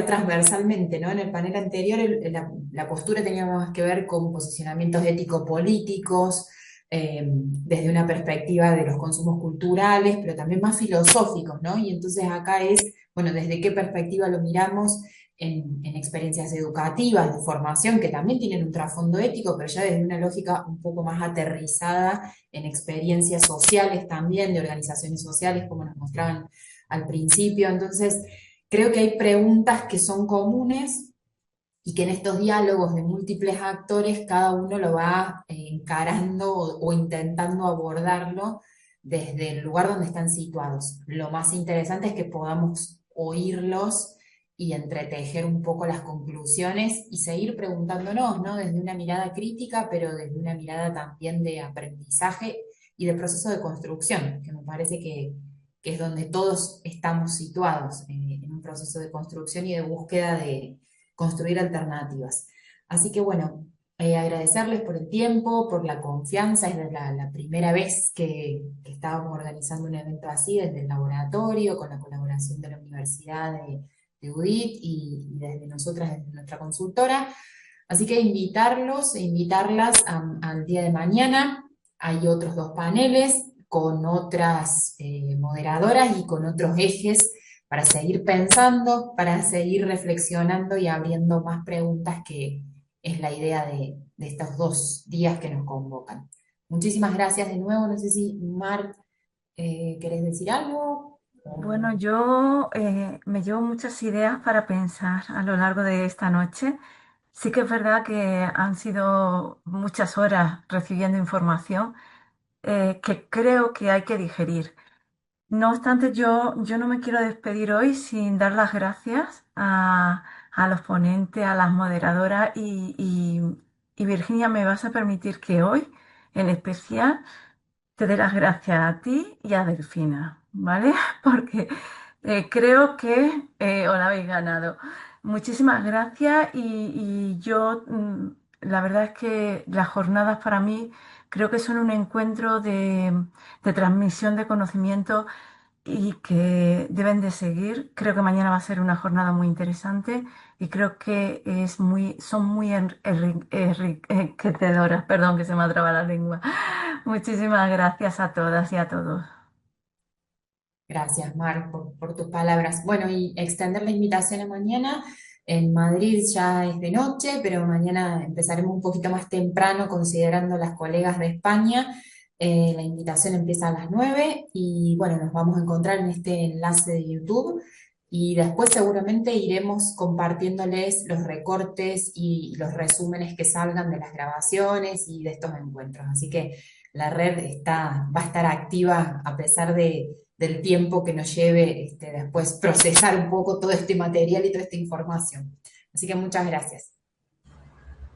A: transversalmente, ¿no? En el panel anterior la postura tenía más que ver con posicionamientos ético-políticos, desde una perspectiva de los consumos culturales, pero también más filosóficos, ¿no? Y entonces acá es, bueno, desde qué perspectiva lo miramos, en experiencias educativas, de formación, que también tienen un trasfondo ético, pero ya desde una lógica un poco más aterrizada en experiencias sociales también, de organizaciones sociales, como nos mostraban al principio. Entonces, creo que hay preguntas que son comunes y que en estos diálogos de múltiples actores cada uno lo va encarando o intentando abordarlo desde el lugar donde están situados. Lo más interesante es que podamos oírlos y entretejer un poco las conclusiones y seguir preguntándonos, ¿no? Desde una mirada crítica, pero desde una mirada también de aprendizaje y de proceso de construcción, que me parece que es donde todos estamos situados, en un proceso de construcción y de búsqueda de construir alternativas. Así que bueno, agradecerles por el tiempo, por la confianza. Es la primera vez que estábamos organizando un evento así desde el laboratorio, con la colaboración de la Universidad de UDIT y desde nosotras, desde nuestra consultora. Así que invitarlos e invitarlas al día de mañana. Hay otros 2 paneles con otras moderadoras y con otros ejes para seguir pensando, para seguir reflexionando y abriendo más preguntas, que es la idea de estos 2 días que nos convocan. Muchísimas gracias de nuevo. No sé si, Mar, ¿querés decir algo?
I: Bueno, yo me llevo muchas ideas para pensar a lo largo de esta noche. Sí que es verdad que han sido muchas horas recibiendo información que creo que hay que digerir. No obstante, yo no me quiero despedir hoy sin dar las gracias a los ponentes, a las moderadoras y Virginia, me vas a permitir que hoy, en especial, te dé las gracias a ti y a Delfina, ¿vale? Porque creo que os la habéis ganado. Muchísimas gracias y yo, la verdad es que las jornadas para mí creo que son un encuentro de transmisión de conocimiento y que deben de seguir. Creo que mañana va a ser una jornada muy interesante y creo que son muy enriquecedoras. Perdón, que se me ha trabado la lengua. Muchísimas gracias a todas y a todos.
A: Gracias, Mar, por tus palabras. Bueno, y extender la invitación a mañana. En Madrid ya es de noche, pero mañana empezaremos un poquito más temprano, considerando las colegas de España. La invitación empieza a las 9 y bueno, nos vamos a encontrar en este enlace de YouTube y después seguramente iremos compartiéndoles los recortes y los resúmenes que salgan de las grabaciones y de estos encuentros. Así que la red va a estar activa a pesar del tiempo que nos lleve después procesar un poco todo este material y toda esta información. Así que muchas gracias.